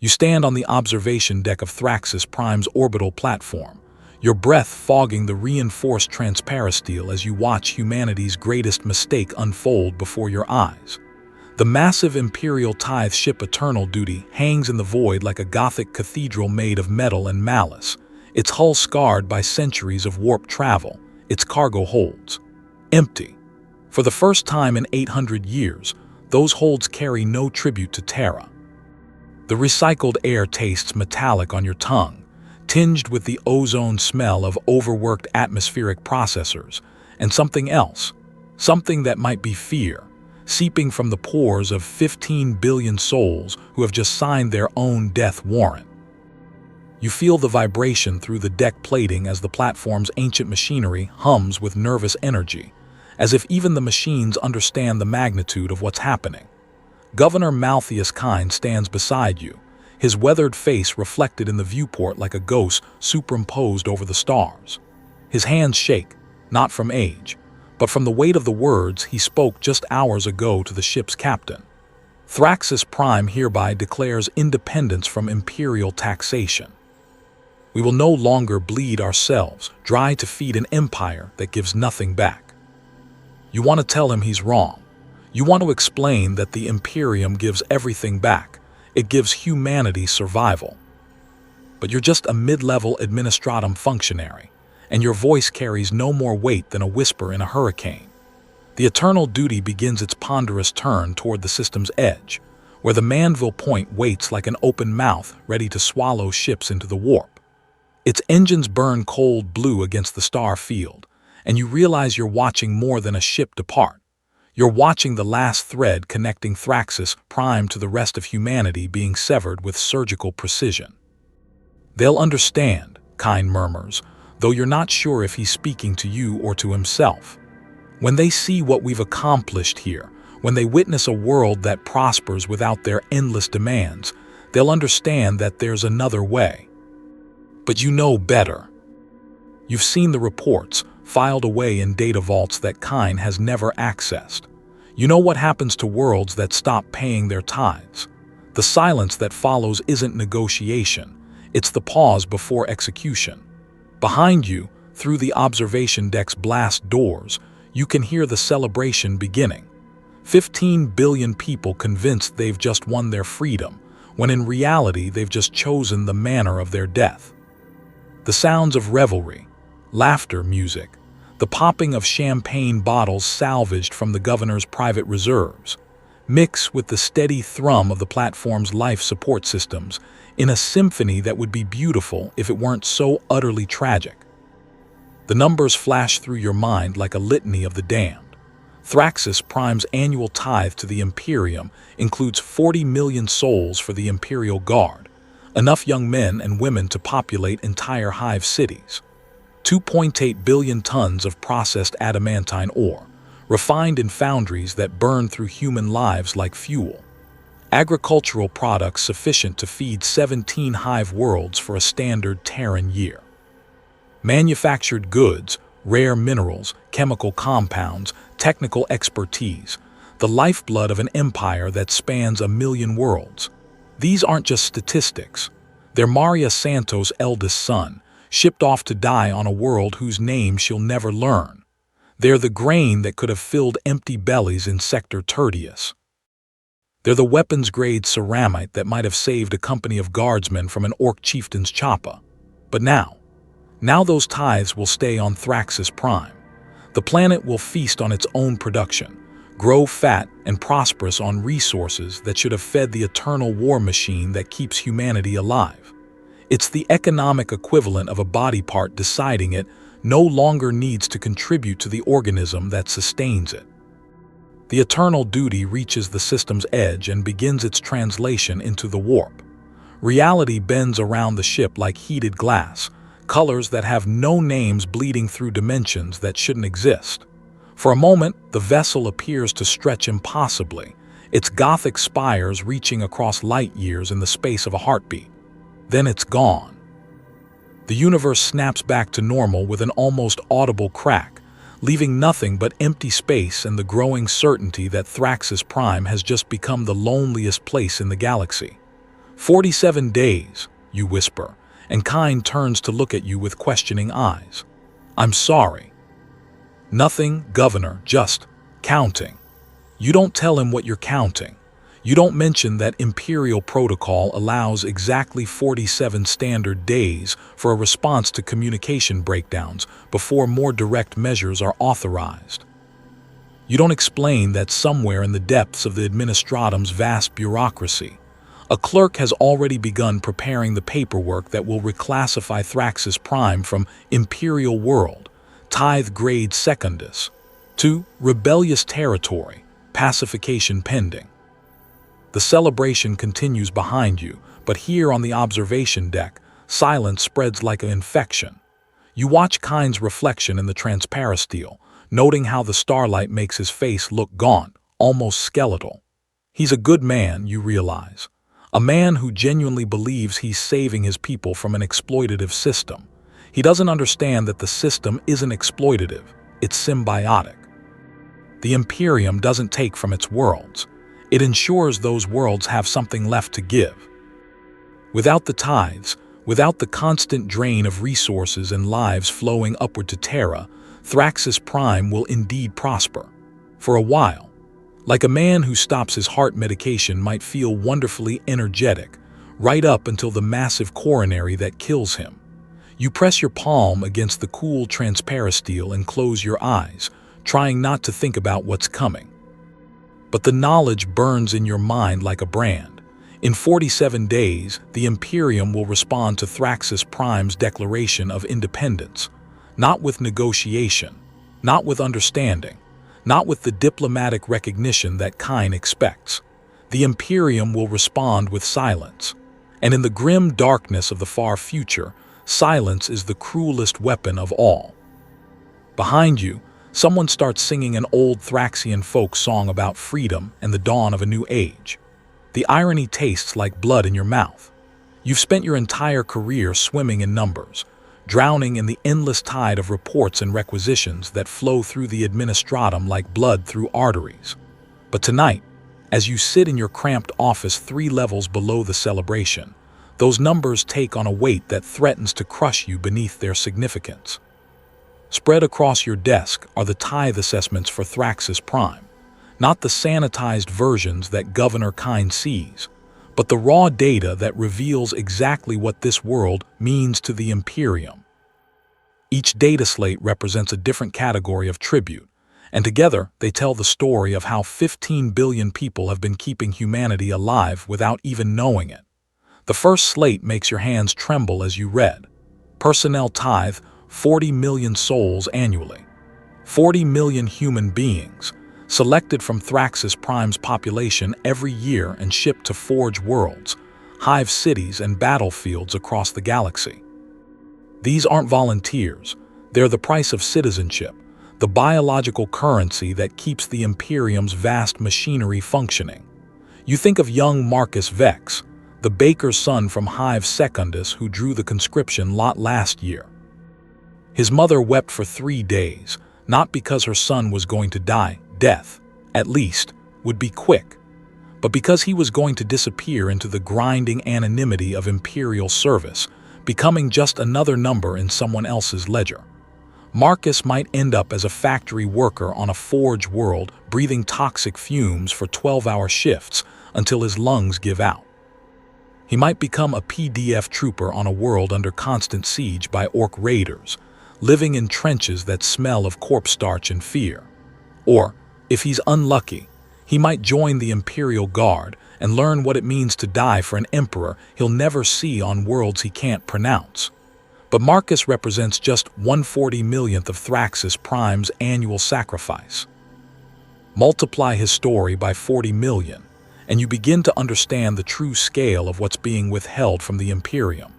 You stand on the observation deck of Thraxis Prime's orbital platform, your breath fogging the reinforced transparisteel as you watch humanity's greatest mistake unfold before your eyes. The massive Imperial Tithes ship Eternal Duty hangs in the void like a Gothic cathedral made of metal and malice, its hull scarred by centuries of warp travel, its cargo holds empty. For the first time in 800 years, those holds carry no tribute to Terra. The recycled air tastes metallic on your tongue, tinged with the ozone smell of overworked atmospheric processors, and something else, something that might be fear, seeping from the pores of 15 billion souls who have just signed their own death warrant. You feel the vibration through the deck plating as the platform's ancient machinery hums with nervous energy, as if even the machines understand the magnitude of what's happening. Governor Malthius Kine stands beside you, his weathered face reflected in the viewport like a ghost superimposed over the stars. His hands shake, not from age, but from the weight of the words he spoke just hours ago to the ship's captain. Thraxis Prime hereby declares independence from Imperial taxation. We will no longer bleed ourselves dry to feed an empire that gives nothing back. You want to tell him he's wrong. You want to explain that the Imperium gives everything back. It gives humanity survival. But you're just a mid-level administratum functionary, and your voice carries no more weight than a whisper in a hurricane. The Eternal Duty begins its ponderous turn toward the system's edge, where the Manville Point waits like an open mouth ready to swallow ships into the warp. Its engines burn cold blue against the star field, and you realize you're watching more than a ship depart. You're watching the last thread connecting Thraxis Prime to the rest of humanity being severed with surgical precision. They'll understand, Kine murmurs, though you're not sure if he's speaking to you or to himself. When they see what we've accomplished here, when they witness a world that prospers without their endless demands, they'll understand that there's another way. But you know better. You've seen the reports, filed away in data vaults that Kine has never accessed. You know what happens to worlds that stop paying their tithes. The silence that follows isn't negotiation, it's the pause before execution. Behind you, through the observation deck's blast doors, you can hear the celebration beginning. 15 billion people convinced they've just won their freedom, when in reality they've just chosen the manner of their death. The sounds of revelry, laughter music, the popping of champagne bottles salvaged from the governor's private reserves, mix with the steady thrum of the platform's life support systems in a symphony that would be beautiful if it weren't so utterly tragic. The numbers flash through your mind like a litany of the damned. Thraxis Prime's annual tithe to the Imperium includes 40 million souls for the Imperial Guard, enough young men and women to populate entire Hive cities. 2.8 billion tons of processed adamantine ore, refined in foundries that burn through human lives like fuel. Agricultural products sufficient to feed 17 Hive worlds for a standard Terran year. Manufactured goods, rare minerals, chemical compounds, technical expertise, the lifeblood of an empire that spans 1 million worlds. These aren't just statistics. They're Maria Santos' eldest son, shipped off to die on a world whose name she'll never learn. They're the grain that could have filled empty bellies in Sector Tertius. They're the weapons-grade ceramite that might have saved a company of guardsmen from an orc chieftain's choppa. But now those tithes will stay on Thraxis Prime. The planet will feast on its own production, grow fat and prosperous on resources that should have fed the eternal war machine that keeps humanity alive. It's the economic equivalent of a body part deciding it no longer needs to contribute to the organism that sustains it. The Eternal Duty reaches the system's edge and begins its translation into the warp. Reality bends around the ship like heated glass, colors that have no names bleeding through dimensions that shouldn't exist. For a moment, the vessel appears to stretch impossibly, its Gothic spires reaching across light years in the space of a heartbeat. Then it's gone. The universe snaps back to normal with an almost audible crack, leaving nothing but empty space and the growing certainty that Thraxis Prime has just become the loneliest place in the galaxy. 47 days, you whisper, and Kind turns to look at you with questioning eyes. I'm sorry. Nothing, Governor, just counting. You don't tell him what you're counting. You don't mention that Imperial protocol allows exactly 47 standard days for a response to communication breakdowns before more direct measures are authorized. You don't explain that somewhere in the depths of the Administratum's vast bureaucracy, a clerk has already begun preparing the paperwork that will reclassify Thraxis Prime from Imperial World, Tithe Grade Secundus, to Rebellious Territory, pacification pending. The celebration continues behind you, but here on the observation deck, silence spreads like an infection. You watch Kind's reflection in the transparisteel, noting how the starlight makes his face look gaunt, almost skeletal. He's a good man, you realize. A man who genuinely believes he's saving his people from an exploitative system. He doesn't understand that the system isn't exploitative, it's symbiotic. The Imperium doesn't take from its worlds. It ensures those worlds have something left to give. Without the tithes, without the constant drain of resources and lives flowing upward to Terra, Thraxis Prime will indeed prosper. For a while. Like a man who stops his heart medication might feel wonderfully energetic, right up until the massive coronary that kills him. You press your palm against the cool transparisteel and close your eyes, trying not to think about what's coming. But the knowledge burns in your mind like a brand. In 47 days, the Imperium will respond to Thraxis Prime's declaration of independence, not with negotiation, not with understanding, not with the diplomatic recognition that Kind expects. The Imperium will respond with silence. And in the grim darkness of the far future, silence is the cruelest weapon of all. Behind you, someone starts singing an old Thraxian folk song about freedom and the dawn of a new age. The irony tastes like blood in your mouth. You've spent your entire career swimming in numbers, drowning in the endless tide of reports and requisitions that flow through the Administratum like blood through arteries. But tonight, as you sit in your cramped office 3 levels below the celebration, those numbers take on a weight that threatens to crush you beneath their significance. Spread across your desk are the tithe assessments for Thraxis Prime, not the sanitized versions that Governor Kind sees, but the raw data that reveals exactly what this world means to the Imperium. Each data slate represents a different category of tribute, and together they tell the story of how 15 billion people have been keeping humanity alive without even knowing it. The first slate makes your hands tremble as you read. Personnel tithe, 40 million souls annually. 40 million human beings, selected from Thraxis Prime's population every year and shipped to Forge worlds, Hive cities and battlefields across the galaxy. These aren't volunteers, they're the price of citizenship, the biological currency that keeps the Imperium's vast machinery functioning. You think of young Marcus Vex, the baker's son from Hive Secundus who drew the conscription lot last year. His mother wept for 3 days, not because her son was going to die. Death, at least, would be quick, but because he was going to disappear into the grinding anonymity of Imperial service, becoming just another number in someone else's ledger. Marcus might end up as a factory worker on a Forge world, breathing toxic fumes for 12-hour shifts until his lungs give out. He might become a PDF trooper on a world under constant siege by orc raiders, living in trenches that smell of corpse starch and fear. Or, if he's unlucky, he might join the Imperial Guard and learn what it means to die for an emperor he'll never see on worlds he can't pronounce. But Marcus represents just 1/40 millionth of Thraxis Prime's annual sacrifice. Multiply his story by 40 million, and you begin to understand the true scale of what's being withheld from the Imperium.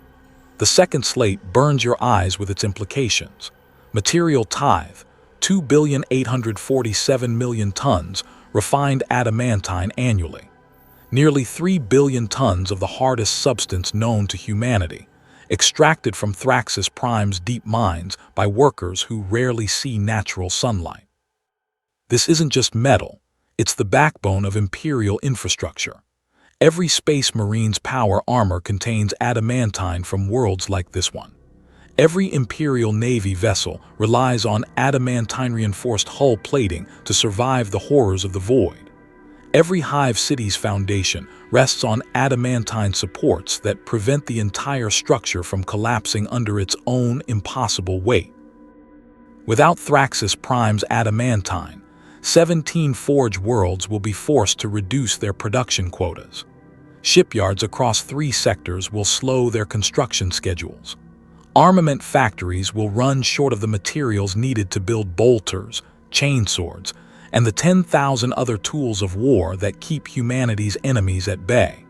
The second slate burns your eyes with its implications. Material tithe, 2,847,000,000 tons refined adamantine annually. Nearly 3 billion tons of the hardest substance known to humanity, extracted from Thraxis Prime's deep mines by workers who rarely see natural sunlight. This isn't just metal, it's the backbone of Imperial infrastructure. Every Space Marine's power armor contains adamantine from worlds like this one. Every Imperial Navy vessel relies on adamantine-reinforced hull plating to survive the horrors of the void. Every Hive city's foundation rests on adamantine supports that prevent the entire structure from collapsing under its own impossible weight. Without Thraxis Prime's adamantine, 17 Forge worlds will be forced to reduce their production quotas. Shipyards across 3 sectors will slow their construction schedules. Armament factories will run short of the materials needed to build bolters, chainswords, and the 10,000 other tools of war that keep humanity's enemies at bay.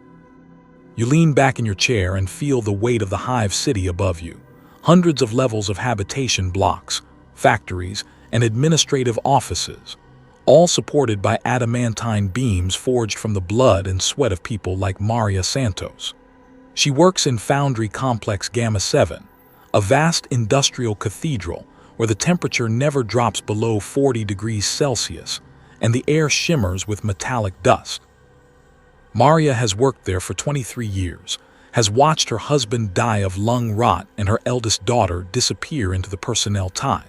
You lean back in your chair and feel the weight of the Hive city above you. Hundreds of levels of habitation blocks, factories, and administrative offices, all supported by adamantine beams forged from the blood and sweat of people like Maria Santos. She works in Foundry Complex Gamma 7, a vast industrial cathedral where the temperature never drops below 40 degrees Celsius and the air shimmers with metallic dust. Maria has worked there for 23 years, has watched her husband die of lung rot and her eldest daughter disappear into the personnel tithe.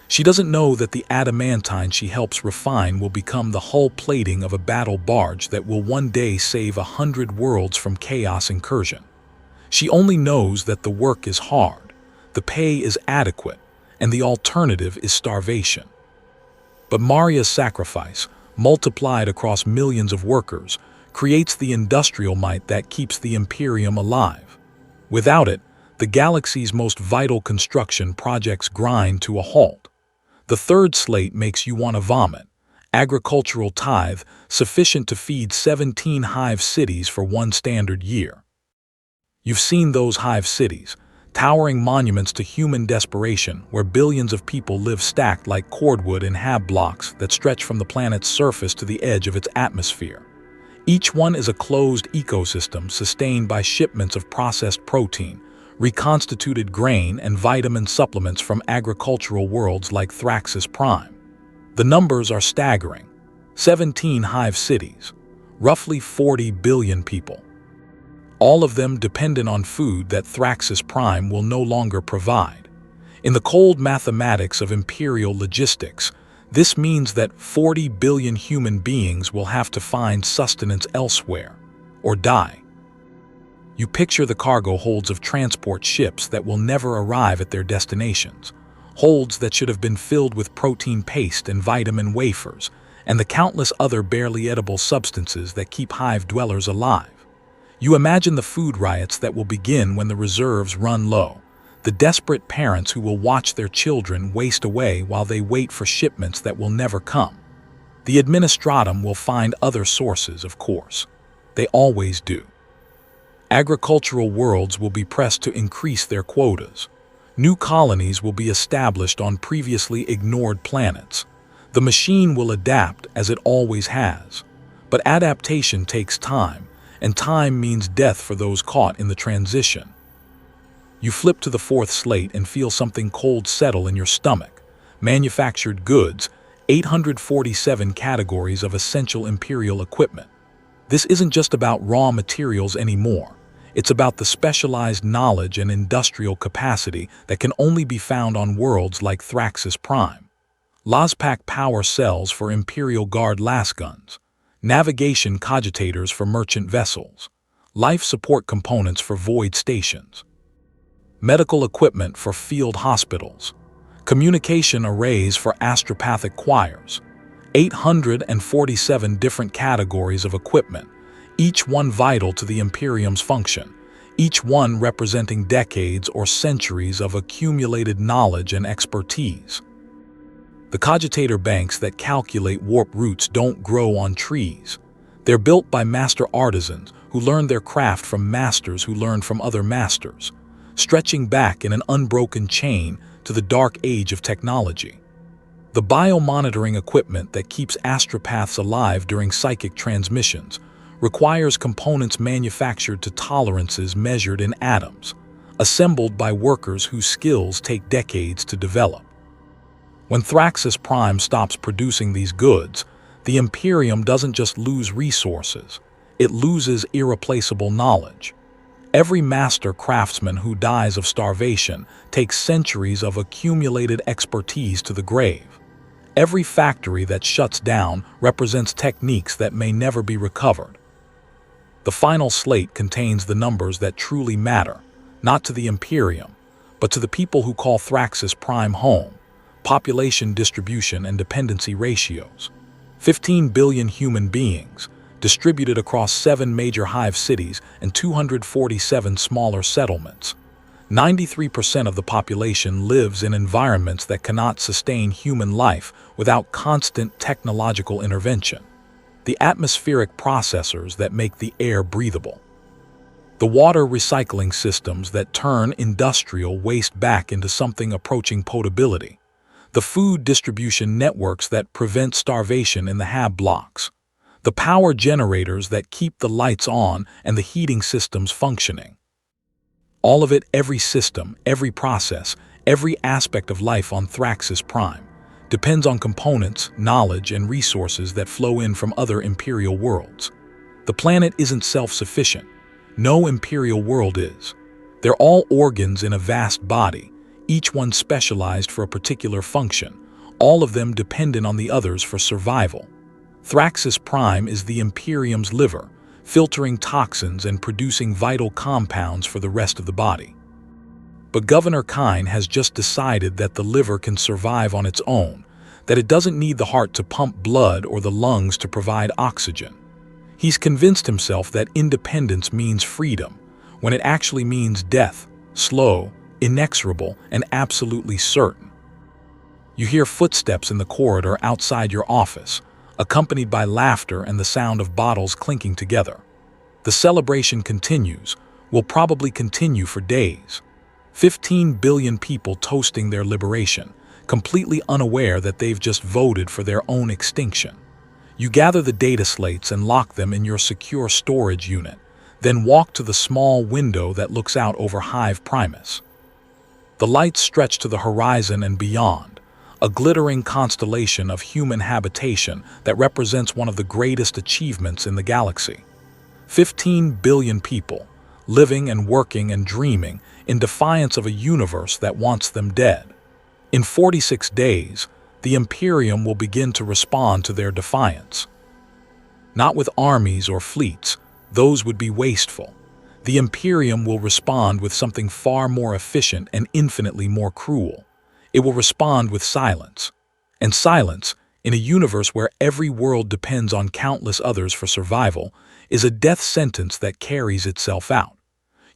She doesn't know that the adamantine she helps refine will become the hull plating of a battle barge that will one day save 100 worlds from chaos incursion. She only knows that the work is hard, the pay is adequate, and the alternative is starvation. But Maria's sacrifice, multiplied across millions of workers, creates the industrial might that keeps the Imperium alive. Without it, the galaxy's most vital construction projects grind to a halt. The third slate makes you want to vomit. Agricultural tithe sufficient to feed 17 Hive cities for one standard year. You've seen those Hive cities, towering monuments to human desperation where billions of people live stacked like cordwood in hab blocks that stretch from the planet's surface to the edge of its atmosphere. Each one is a closed ecosystem sustained by shipments of processed protein, reconstituted grain, and vitamin supplements from agricultural worlds like Thraxis Prime. The numbers are staggering. 17 Hive cities, roughly 40 billion people. All of them dependent on food that Thraxis Prime will no longer provide. In the cold mathematics of Imperial logistics, this means that 40 billion human beings will have to find sustenance elsewhere, or die. You picture the cargo holds of transport ships that will never arrive at their destinations, holds that should have been filled with protein paste and vitamin wafers, and the countless other barely edible substances that keep Hive dwellers alive. You imagine the food riots that will begin when the reserves run low, the desperate parents who will watch their children waste away while they wait for shipments that will never come. The administratum will find other sources, of course. They always do. Agricultural worlds will be pressed to increase their quotas. New colonies will be established on previously ignored planets. The machine will adapt as it always has. But adaptation takes time, and time means death for those caught in the transition. You flip to the fourth slate and feel something cold settle in your stomach. Manufactured goods, 847 categories of essential Imperial equipment. This isn't just about raw materials anymore. It's about the specialized knowledge and industrial capacity that can only be found on worlds like Thraxis Prime. Lozpack power cells for Imperial Guard lasguns, navigation cogitators for merchant vessels, life support components for void stations, medical equipment for field hospitals, communication arrays for astropathic choirs, 847 different categories of equipment, each one vital to the Imperium's function, each one representing decades or centuries of accumulated knowledge and expertise. The cogitator banks that calculate warp routes don't grow on trees. They're built by master artisans who learned their craft from masters who learned from other masters, stretching back in an unbroken chain to the dark age of technology. The biomonitoring equipment that keeps astropaths alive during psychic transmissions requires components manufactured to tolerances measured in atoms, assembled by workers whose skills take decades to develop. When Thraxis Prime stops producing these goods, the Imperium doesn't just lose resources, it loses irreplaceable knowledge. Every master craftsman who dies of starvation takes centuries of accumulated expertise to the grave. Every factory that shuts down represents techniques that may never be recovered. The final slate contains the numbers that truly matter, not to the Imperium, but to the people who call Thraxis Prime home: population distribution and dependency ratios. 15 billion human beings, distributed across 7 major hive cities and 247 smaller settlements. 93% of the population lives in environments that cannot sustain human life without constant technological intervention. The atmospheric processors that make the air breathable. The water recycling systems that turn industrial waste back into something approaching potability. The food distribution networks that prevent starvation in the HAB blocks. The power generators that keep the lights on and the heating systems functioning. All of it, every system, every process, every aspect of life on Thraxis Prime, depends on components, knowledge, and resources that flow in from other Imperial worlds. The planet isn't self-sufficient. No Imperial world is. They're all organs in a vast body, each one specialized for a particular function, all of them dependent on the others for survival. Thraxis Prime is the Imperium's liver, filtering toxins and producing vital compounds for the rest of the body. But Governor Kine has just decided that the liver can survive on its own, that it doesn't need the heart to pump blood or the lungs to provide oxygen. He's convinced himself that independence means freedom, when it actually means death, slow, inexorable, and absolutely certain. You hear footsteps in the corridor outside your office, accompanied by laughter and the sound of bottles clinking together. The celebration continues, will probably continue for days. 15 billion people toasting their liberation, completely unaware that they've just voted for their own extinction. You gather the data slates and lock them in your secure storage unit, then walk to the small window that looks out over Hive Primus. The lights stretch to the horizon and beyond, a glittering constellation of human habitation that represents one of the greatest achievements in the galaxy. 15 billion people, living and working and dreaming in defiance of a universe that wants them dead. In 46 days, the Imperium will begin to respond to their defiance. Not with armies or fleets, those would be wasteful. The Imperium will respond with something far more efficient and infinitely more cruel. It will respond with silence. And silence, in a universe where every world depends on countless others for survival, is a death sentence that carries itself out.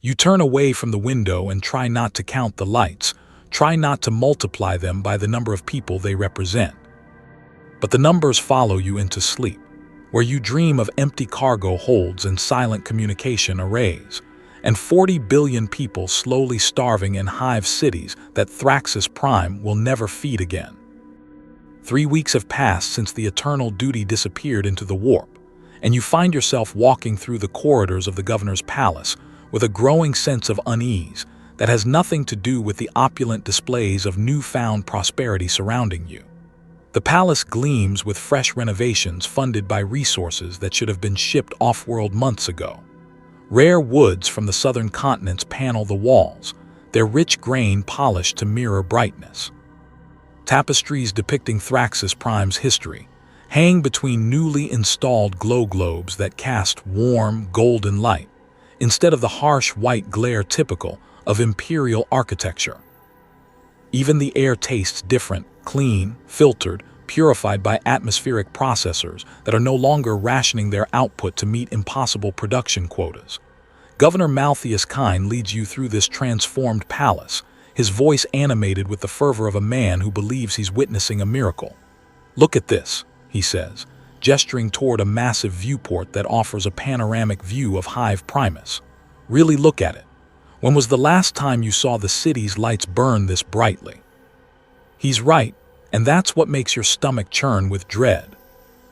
You turn away from the window and try not to count the lights, try not to multiply them by the number of people they represent. But the numbers follow you into sleep, where you dream of empty cargo holds and silent communication arrays, and 40 billion people slowly starving in hive cities that Thraxis Prime will never feed again. 3 weeks have passed since the eternal duty disappeared into the warp, and you find yourself walking through the corridors of the governor's palace with a growing sense of unease that has nothing to do with the opulent displays of newfound prosperity surrounding you. The palace gleams with fresh renovations funded by resources that should have been shipped off-world months ago. Rare woods from the southern continents panel the walls, their rich grain polished to mirror brightness. Tapestries depicting Thraxis Prime's history hang between newly installed glow globes that cast warm, golden light, instead of the harsh white glare typical of Imperial architecture. Even the air tastes different, clean, filtered, purified by atmospheric processors that are no longer rationing their output to meet impossible production quotas. Governor Malthius Kine leads you through this transformed palace, his voice animated with the fervor of a man who believes he's witnessing a miracle. "Look at this," he says, gesturing toward a massive viewport that offers a panoramic view of Hive Primus. "Really look at it. When was the last time you saw the city's lights burn this brightly?" He's right, and that's what makes your stomach churn with dread.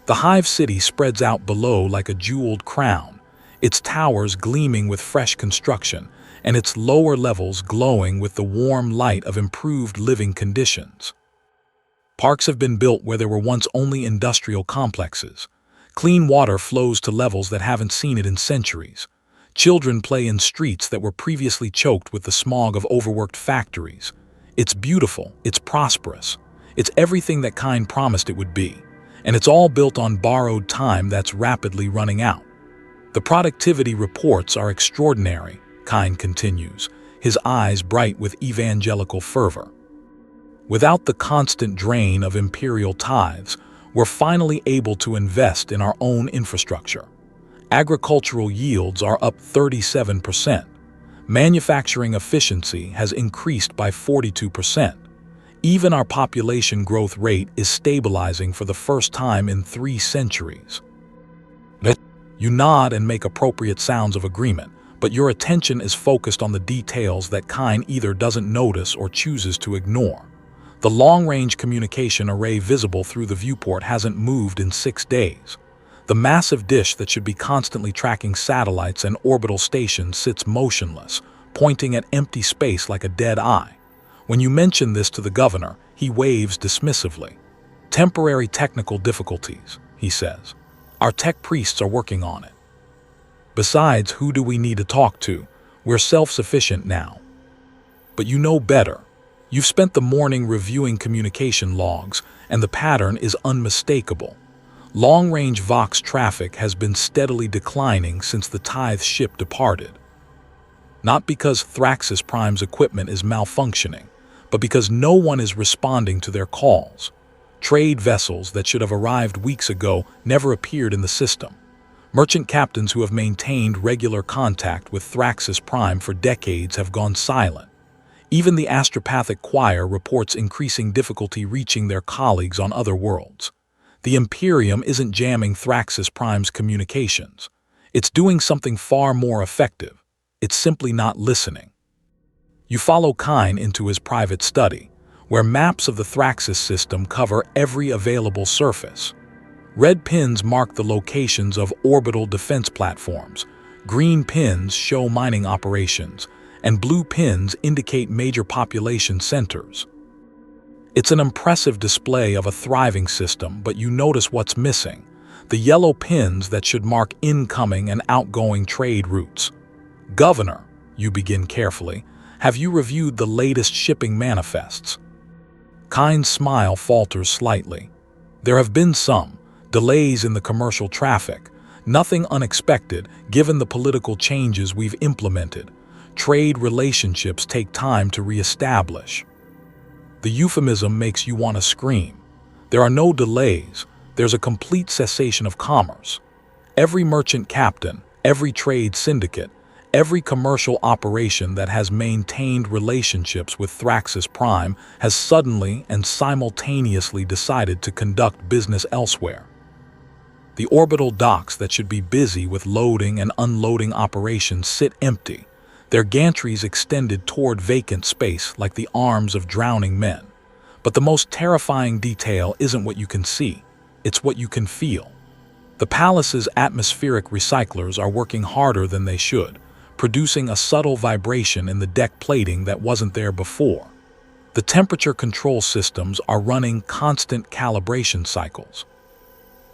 The Hive City spreads out below like a jeweled crown, its towers gleaming with fresh construction, and its lower levels glowing with the warm light of improved living conditions. Parks have been built where there were once only industrial complexes. Clean water flows to levels that haven't seen it in centuries. Children play in streets that were previously choked with the smog of overworked factories. It's beautiful, it's prosperous. It's everything that Kind promised it would be. And it's all built on borrowed time that's rapidly running out. The productivity reports are extraordinary, Kind continues, his eyes bright with evangelical fervor. Without the constant drain of Imperial tithes, we're finally able to invest in our own infrastructure. Agricultural yields are up 37%. Manufacturing efficiency has increased by 42%. Even our population growth rate is stabilizing for the first time in 3 centuries. You nod and make appropriate sounds of agreement, but your attention is focused on the details that Kind either doesn't notice or chooses to ignore. The long-range communication array visible through the viewport hasn't moved in 6 days. The massive dish that should be constantly tracking satellites and orbital stations sits motionless, pointing at empty space like a dead eye. When you mention this to the governor, he waves dismissively. "Temporary technical difficulties," he says. "Our tech priests are working on it. Besides, who do we need to talk to? We're self-sufficient now." But you know better. You've spent the morning reviewing communication logs, and the pattern is unmistakable. Long-range Vox traffic has been steadily declining since the Tithes ship departed. Not because Thraxis Prime's equipment is malfunctioning, but because no one is responding to their calls. Trade vessels that should have arrived weeks ago never appeared in the system. Merchant captains who have maintained regular contact with Thraxis Prime for decades have gone silent. Even the astropathic choir reports increasing difficulty reaching their colleagues on other worlds. The Imperium isn't jamming Thraxis Prime's communications. It's doing something far more effective. It's simply not listening. You follow Kind into his private study, where maps of the Thraxis system cover every available surface. Red pins mark the locations of orbital defense platforms, green pins show mining operations, and blue pins indicate major population centers. It's an impressive display of a thriving system, but you notice what's missing: the yellow pins that should mark incoming and outgoing trade routes. "Governor," you begin carefully, "have you reviewed the latest shipping manifests?" Kind's smile falters slightly. "There have been some delays in the commercial traffic, nothing unexpected given the political changes we've implemented. Trade relationships take time to reestablish." The euphemism makes you want to scream. There are no delays, there's a complete cessation of commerce. Every merchant captain, every trade syndicate, every commercial operation that has maintained relationships with Thraxis Prime has suddenly and simultaneously decided to conduct business elsewhere. The orbital docks that should be busy with loading and unloading operations sit empty, their gantries extended toward vacant space like the arms of drowning men. But the most terrifying detail isn't what you can see, it's what you can feel. The palace's atmospheric recyclers are working harder than they should, producing a subtle vibration in the deck plating that wasn't there before. The temperature control systems are running constant calibration cycles.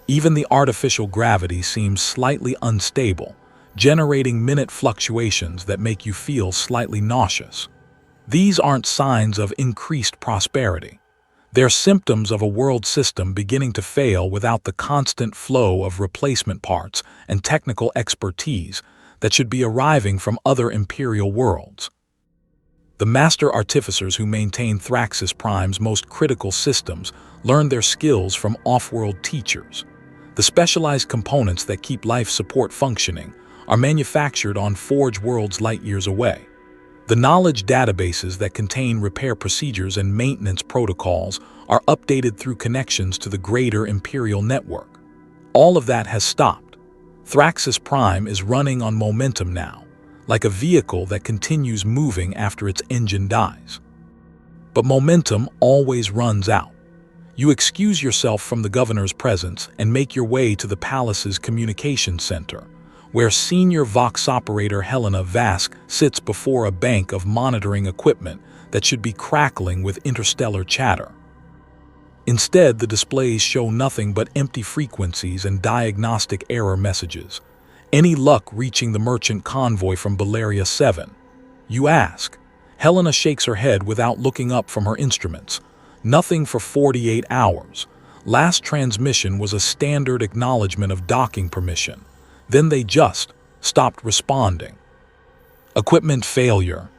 Even the artificial gravity seems slightly unstable, generating minute fluctuations that make you feel slightly nauseous. These aren't signs of increased prosperity. They're symptoms of a world system beginning to fail without the constant flow of replacement parts and technical expertise that should be arriving from other Imperial worlds. The master artificers who maintain Thraxis Prime's most critical systems learn their skills from off-world teachers. The specialized components that keep life support functioning are manufactured on forge worlds light years away. The knowledge databases that contain repair procedures and maintenance protocols are updated through connections to the greater Imperial network. All of that has stopped. Thraxis Prime is running on momentum now, like a vehicle that continues moving after its engine dies. But momentum always runs out. You excuse yourself from the governor's presence and make your way to the palace's communications center, where senior Vox operator Helena Vask sits before a bank of monitoring equipment that should be crackling with interstellar chatter. Instead, the displays show nothing but empty frequencies and diagnostic error messages. Any luck reaching the merchant convoy from Baleria 7? You ask. Helena shakes her head without looking up from her instruments. Nothing for 48 hours. Last transmission was a standard acknowledgement of docking permission. Then they just stopped responding. Equipment failure.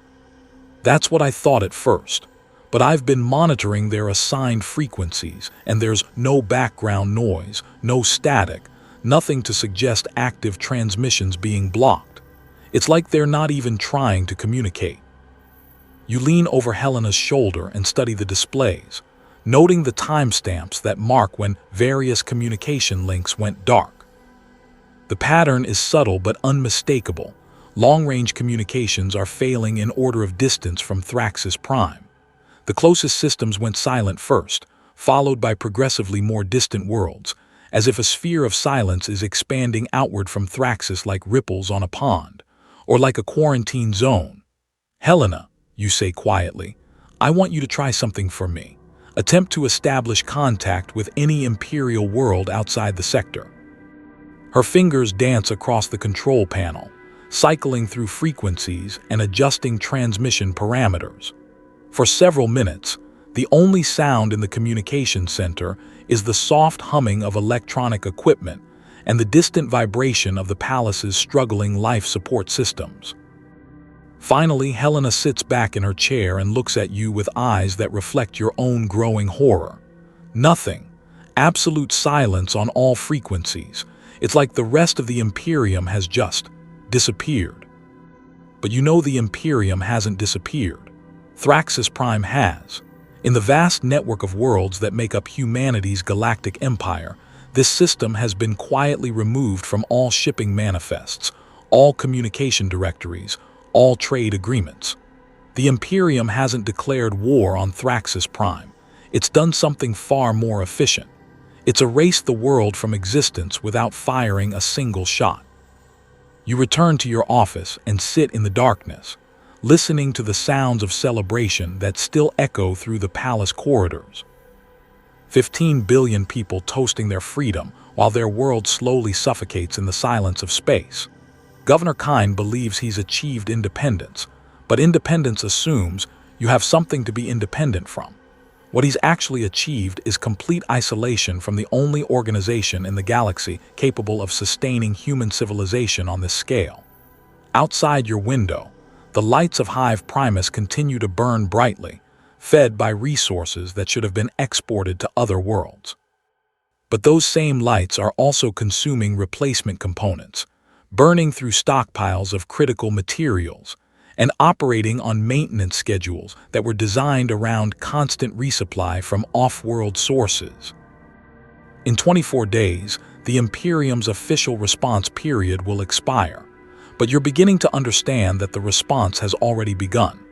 That's what I thought at first. But I've been monitoring their assigned frequencies, and there's no background noise, no static, nothing to suggest active transmissions being blocked. It's like they're not even trying to communicate. You lean over Helena's shoulder and study the displays, noting the timestamps that mark when various communication links went dark. The pattern is subtle but unmistakable. Long-range communications are failing in order of distance from Thraxis Prime. The closest systems went silent first, followed by progressively more distant worlds, as if a sphere of silence is expanding outward from Thraxis like ripples on a pond, or like a quarantine zone. Helena, you say quietly, I want you to try something for me. Attempt to establish contact with any Imperial world outside the sector. Her fingers dance across the control panel, cycling through frequencies and adjusting transmission parameters. For several minutes, the only sound in the communication center is the soft humming of electronic equipment and the distant vibration of the palace's struggling life support systems. Finally, Helena sits back in her chair and looks at you with eyes that reflect your own growing horror. Nothing. Absolute silence on all frequencies. It's like the rest of the Imperium has just disappeared. But you know the Imperium hasn't disappeared. Thraxis Prime has. In the vast network of worlds that make up humanity's galactic empire, this system has been quietly removed from all shipping manifests, all communication directories, all trade agreements. The Imperium hasn't declared war on Thraxis Prime. It's done something far more efficient. It's erased the world from existence without firing a single shot. You return to your office and sit in the darkness, listening to the sounds of celebration that still echo through the palace corridors. 15 billion people toasting their freedom while their world slowly suffocates in the silence of space. Governor Kine believes he's achieved independence, but independence assumes you have something to be independent from. What he's actually achieved is complete isolation from the only organization in the galaxy capable of sustaining human civilization on this scale. Outside your window, the lights of Hive Primus continue to burn brightly, fed by resources that should have been exported to other worlds. But those same lights are also consuming replacement components, burning through stockpiles of critical materials, and operating on maintenance schedules that were designed around constant resupply from off-world sources. In 24 days, the Imperium's official response period will expire, but you're beginning to understand that the response has already begun.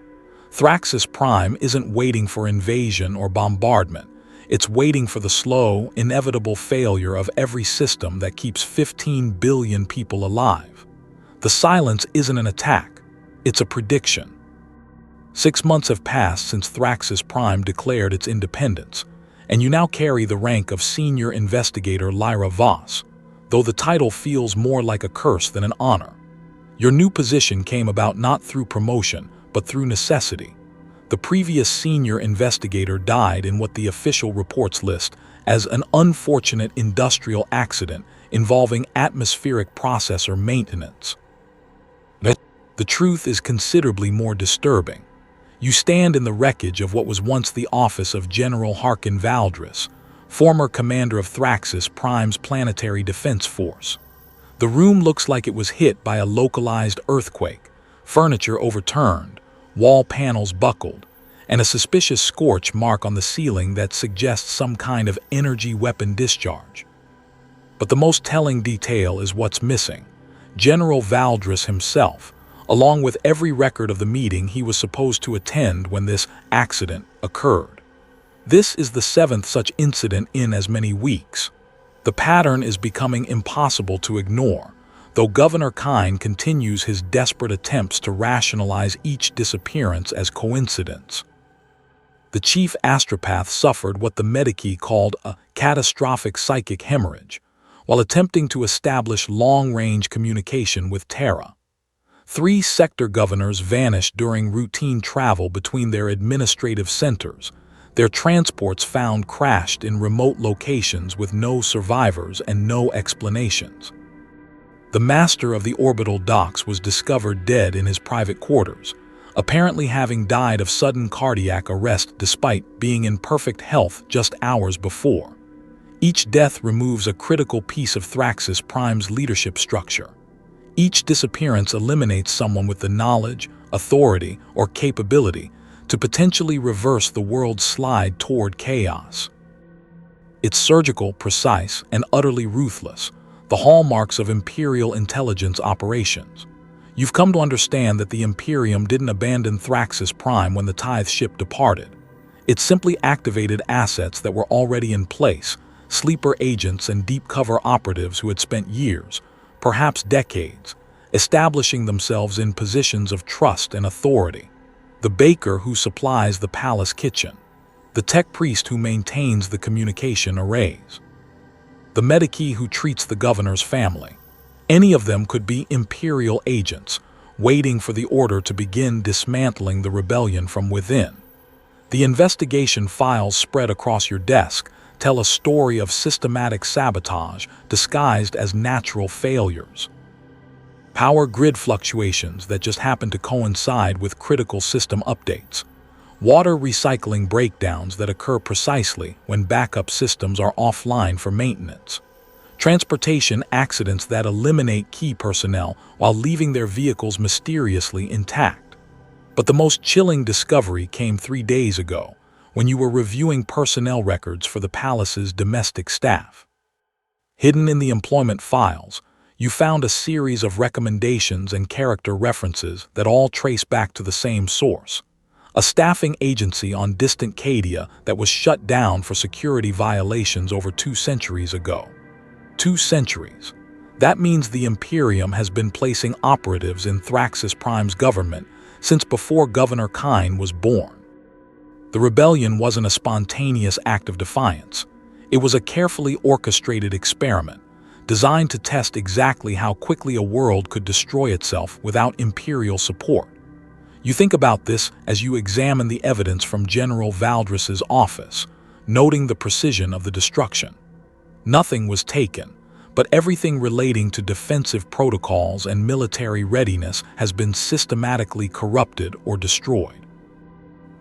Thraxis Prime isn't waiting for invasion or bombardment. It's waiting for the slow, inevitable failure of every system that keeps 15 billion people alive. The silence isn't an attack, it's a prediction. 6 months have passed since Thraxis Prime declared its independence, and you now carry the rank of Senior Investigator Lyra Voss, though the title feels more like a curse than an honor. Your new position came about not through promotion, but through necessity. The previous senior investigator died in what the official reports list as an unfortunate industrial accident involving atmospheric processor maintenance. The truth is considerably more disturbing. You stand in the wreckage of what was once the office of General Harkin Valdris, former commander of Thraxis Prime's planetary defense force. The room looks like it was hit by a localized earthquake, furniture overturned, wall panels buckled, and a suspicious scorch mark on the ceiling that suggests some kind of energy weapon discharge. But the most telling detail is what's missing. General Valdris himself, along with every record of the meeting he was supposed to attend when this accident occurred. This is the 7th such incident in as many weeks. The pattern is becoming impossible to ignore, though Governor Kine continues his desperate attempts to rationalize each disappearance as coincidence. The chief astropath suffered what the medici called a catastrophic psychic hemorrhage while attempting to establish long-range communication with Terra. 3 sector governors vanished during routine travel between their administrative centers, their transports found crashed in remote locations with no survivors and no explanations. The master of the orbital docks was discovered dead in his private quarters, apparently having died of sudden cardiac arrest despite being in perfect health just hours before. Each death removes a critical piece of Thraxis Prime's leadership structure. Each disappearance eliminates someone with the knowledge, authority, or capability to potentially reverse the world's slide toward chaos. It's surgical, precise, and utterly ruthless, the hallmarks of Imperial intelligence operations. You've come to understand that the Imperium didn't abandon Thraxis Prime when the Tithes ship departed. It simply activated assets that were already in place, sleeper agents and deep-cover operatives who had spent years, perhaps decades, establishing themselves in positions of trust and authority. The baker who supplies the palace kitchen, the tech priest who maintains the communication arrays, the medici who treats the governor's family. Any of them could be Imperial agents, waiting for the order to begin dismantling the rebellion from within. The investigation files spread across your desk tell a story of systematic sabotage disguised as natural failures. Power grid fluctuations that just happen to coincide with critical system updates. Water recycling breakdowns that occur precisely when backup systems are offline for maintenance. Transportation accidents that eliminate key personnel while leaving their vehicles mysteriously intact. But the most chilling discovery came 3 days ago, when you were reviewing personnel records for the palace's domestic staff. Hidden in the employment files, you found a series of recommendations and character references that all trace back to the same source. A staffing agency on distant Cadia that was shut down for security violations over 2 centuries ago. 2 centuries. That means the Imperium has been placing operatives in Thraxis Prime's government since before Governor Kine was born. The rebellion wasn't a spontaneous act of defiance. It was a carefully orchestrated experiment, designed to test exactly how quickly a world could destroy itself without Imperial support. You think about this as you examine the evidence from General Valdris's office, noting the precision of the destruction. Nothing was taken, but everything relating to defensive protocols and military readiness has been systematically corrupted or destroyed.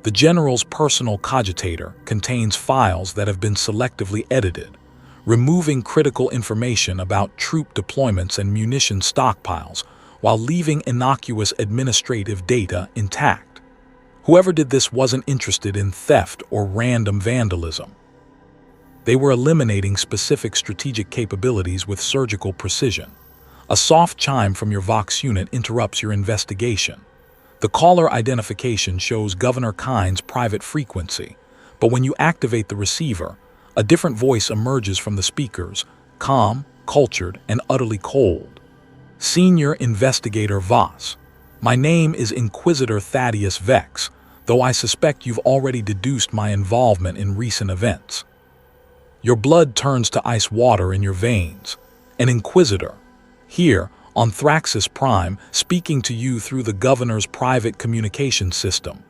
The General's personal cogitator contains files that have been selectively edited, removing critical information about troop deployments and munition stockpiles while leaving innocuous administrative data intact. Whoever did this wasn't interested in theft or random vandalism. They were eliminating specific strategic capabilities with surgical precision. A soft chime from your Vox unit interrupts your investigation. The caller identification shows Governor Kine's private frequency, but when you activate the receiver, a different voice emerges from the speakers, calm, cultured, and utterly cold. Senior Investigator Voss. My name is Inquisitor Thaddeus Vex, though I suspect you've already deduced my involvement in recent events. Your blood turns to ice water in your veins. An Inquisitor. Here, on Thraxis Prime, speaking to you through the Governor's private communication system.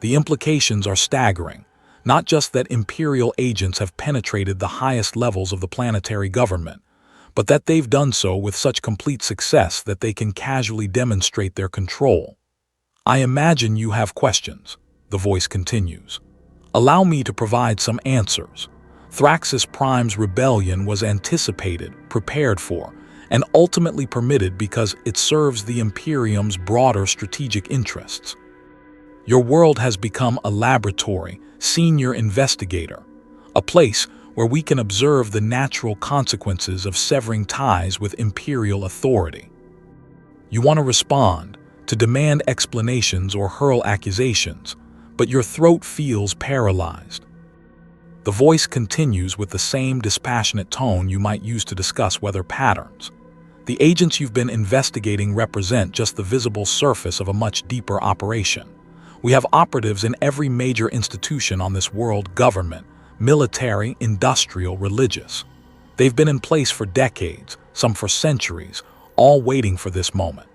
The implications are staggering. Not just that Imperial agents have penetrated the highest levels of the planetary government, but that they've done so with such complete success that they can casually demonstrate their control. I imagine you have questions, the voice continues. Allow me to provide some answers. Thraxis Prime's rebellion was anticipated, prepared for, and ultimately permitted because it serves the Imperium's broader strategic interests. Your world has become a laboratory, senior investigator, a place where we can observe the natural consequences of severing ties with Imperial authority. You want to respond, to demand explanations or hurl accusations, but your throat feels paralyzed. The voice continues with the same dispassionate tone you might use to discuss weather patterns. The agents you've been investigating represent just the visible surface of a much deeper operation, We have operatives in every major institution on this world: government, military, industrial, religious. They've been in place for decades, some for centuries, all waiting for this moment.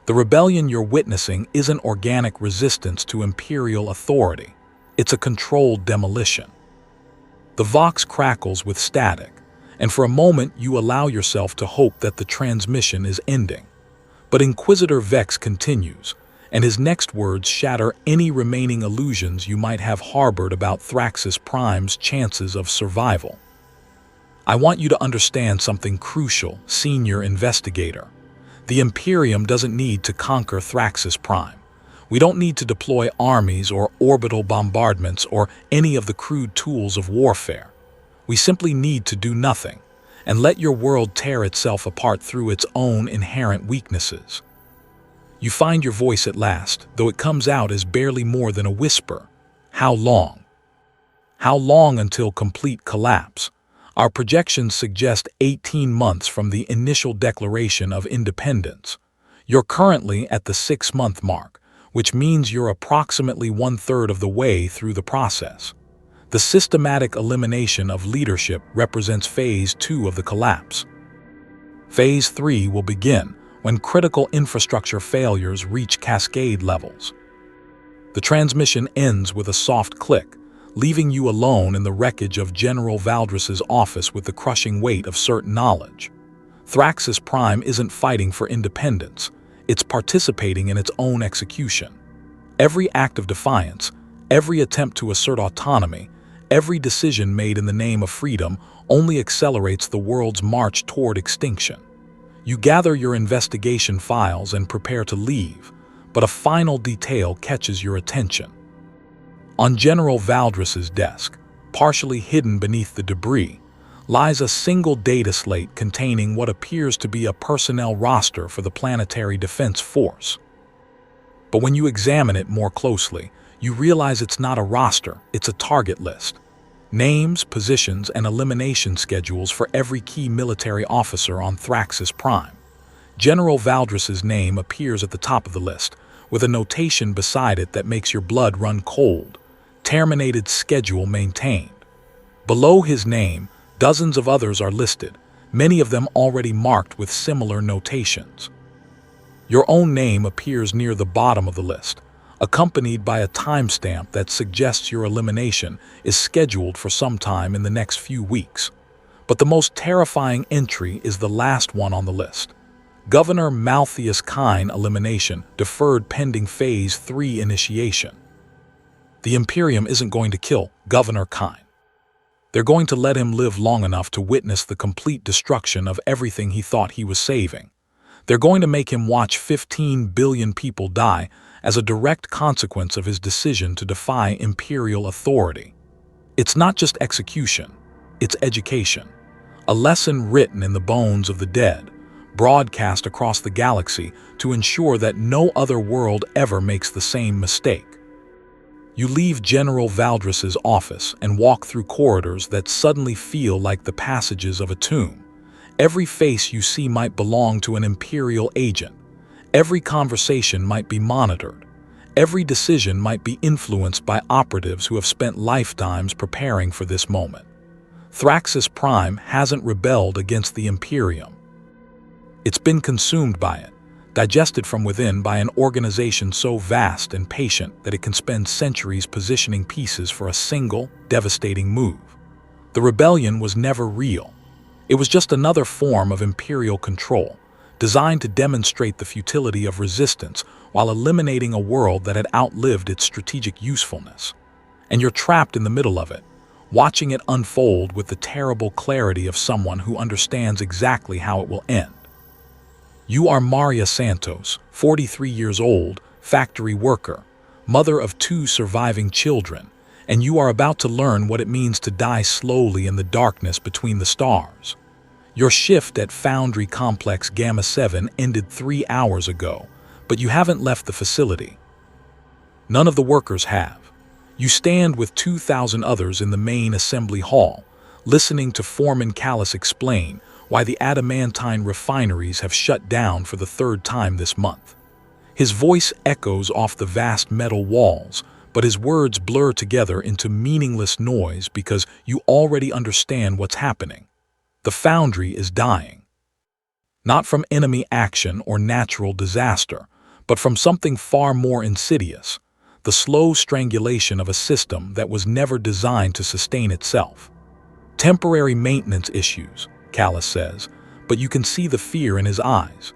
The rebellion you're witnessing isn't organic resistance to imperial authority. It's a controlled demolition. The Vox crackles with static, and for a moment you allow yourself to hope that the transmission is ending. But Inquisitor Vex continues, and his next words shatter any remaining illusions you might have harbored about Thraxis Prime's chances of survival. I want you to understand something crucial, Senior Investigator. The Imperium doesn't need to conquer Thraxis Prime. We don't need to deploy armies or orbital bombardments or any of the crude tools of warfare. We simply need to do nothing, and let your world tear itself apart through its own inherent weaknesses. You find your voice at last, though it comes out as barely more than a whisper. How long? How long until complete collapse? Our projections suggest 18 months from the initial declaration of independence. You're currently at the 6-month mark, which means you're approximately 1/3 of the way through the process. The systematic elimination of leadership represents Phase 2 of the collapse. Phase 3 will begin when critical infrastructure failures reach cascade levels. The transmission ends with a soft click, leaving you alone in the wreckage of General Valdris's office with the crushing weight of certain knowledge. Thraxis Prime isn't fighting for independence, it's participating in its own execution. Every act of defiance, every attempt to assert autonomy, every decision made in the name of freedom only accelerates the world's march toward extinction. You gather your investigation files and prepare to leave, but a final detail catches your attention. On General Valdris's desk, partially hidden beneath the debris, lies a single data slate containing what appears to be a personnel roster for the Planetary Defense Force. But when you examine it more closely, you realize it's not a roster, it's a target list. Names, positions, and elimination schedules for every key military officer on Thraxis Prime. General Valdris's name appears at the top of the list, with a notation beside it that makes your blood run cold. Terminated schedule maintained. Below his name, dozens of others are listed, many of them already marked with similar notations. Your own name appears near the bottom of the list, accompanied by a timestamp that suggests your elimination is scheduled for some time in the next few weeks. But the most terrifying entry is the last one on the list. Governor Malthius Kine elimination deferred pending Phase 3 initiation. The Imperium isn't going to kill Governor Kine. They're going to let him live long enough to witness the complete destruction of everything he thought he was saving. They're going to make him watch 15 billion people die as a direct consequence of his decision to defy Imperial authority. It's not just execution, it's education. A lesson written in the bones of the dead, broadcast across the galaxy to ensure that no other world ever makes the same mistake. You leave General Valdris's office and walk through corridors that suddenly feel like the passages of a tomb. Every face you see might belong to an Imperial agent. Every conversation might be monitored. Every decision might be influenced by operatives who have spent lifetimes preparing for this moment. Thraxis Prime hasn't rebelled against the Imperium. It's been consumed by it, digested from within by an organization so vast and patient that it can spend centuries positioning pieces for a single, devastating move. The rebellion was never real. It was just another form of Imperial control, designed to demonstrate the futility of resistance while eliminating a world that had outlived its strategic usefulness. And you're trapped in the middle of it, watching it unfold with the terrible clarity of someone who understands exactly how it will end. You are Maria Santos, 43 years old, factory worker, mother of 2 surviving children, and you are about to learn what it means to die slowly in the darkness between the stars. Your shift at Foundry Complex Gamma 7 ended 3 hours ago, but you haven't left the facility. None of the workers have. You stand with 2,000 others in the main assembly hall, listening to Foreman Callis explain why the adamantine refineries have shut down for the 3rd time this month. His voice echoes off the vast metal walls, but his words blur together into meaningless noise because you already understand what's happening. The foundry is dying. Not from enemy action or natural disaster, but from something far more insidious, the slow strangulation of a system that was never designed to sustain itself. Temporary maintenance issues, Callus says, but you can see the fear in his eyes.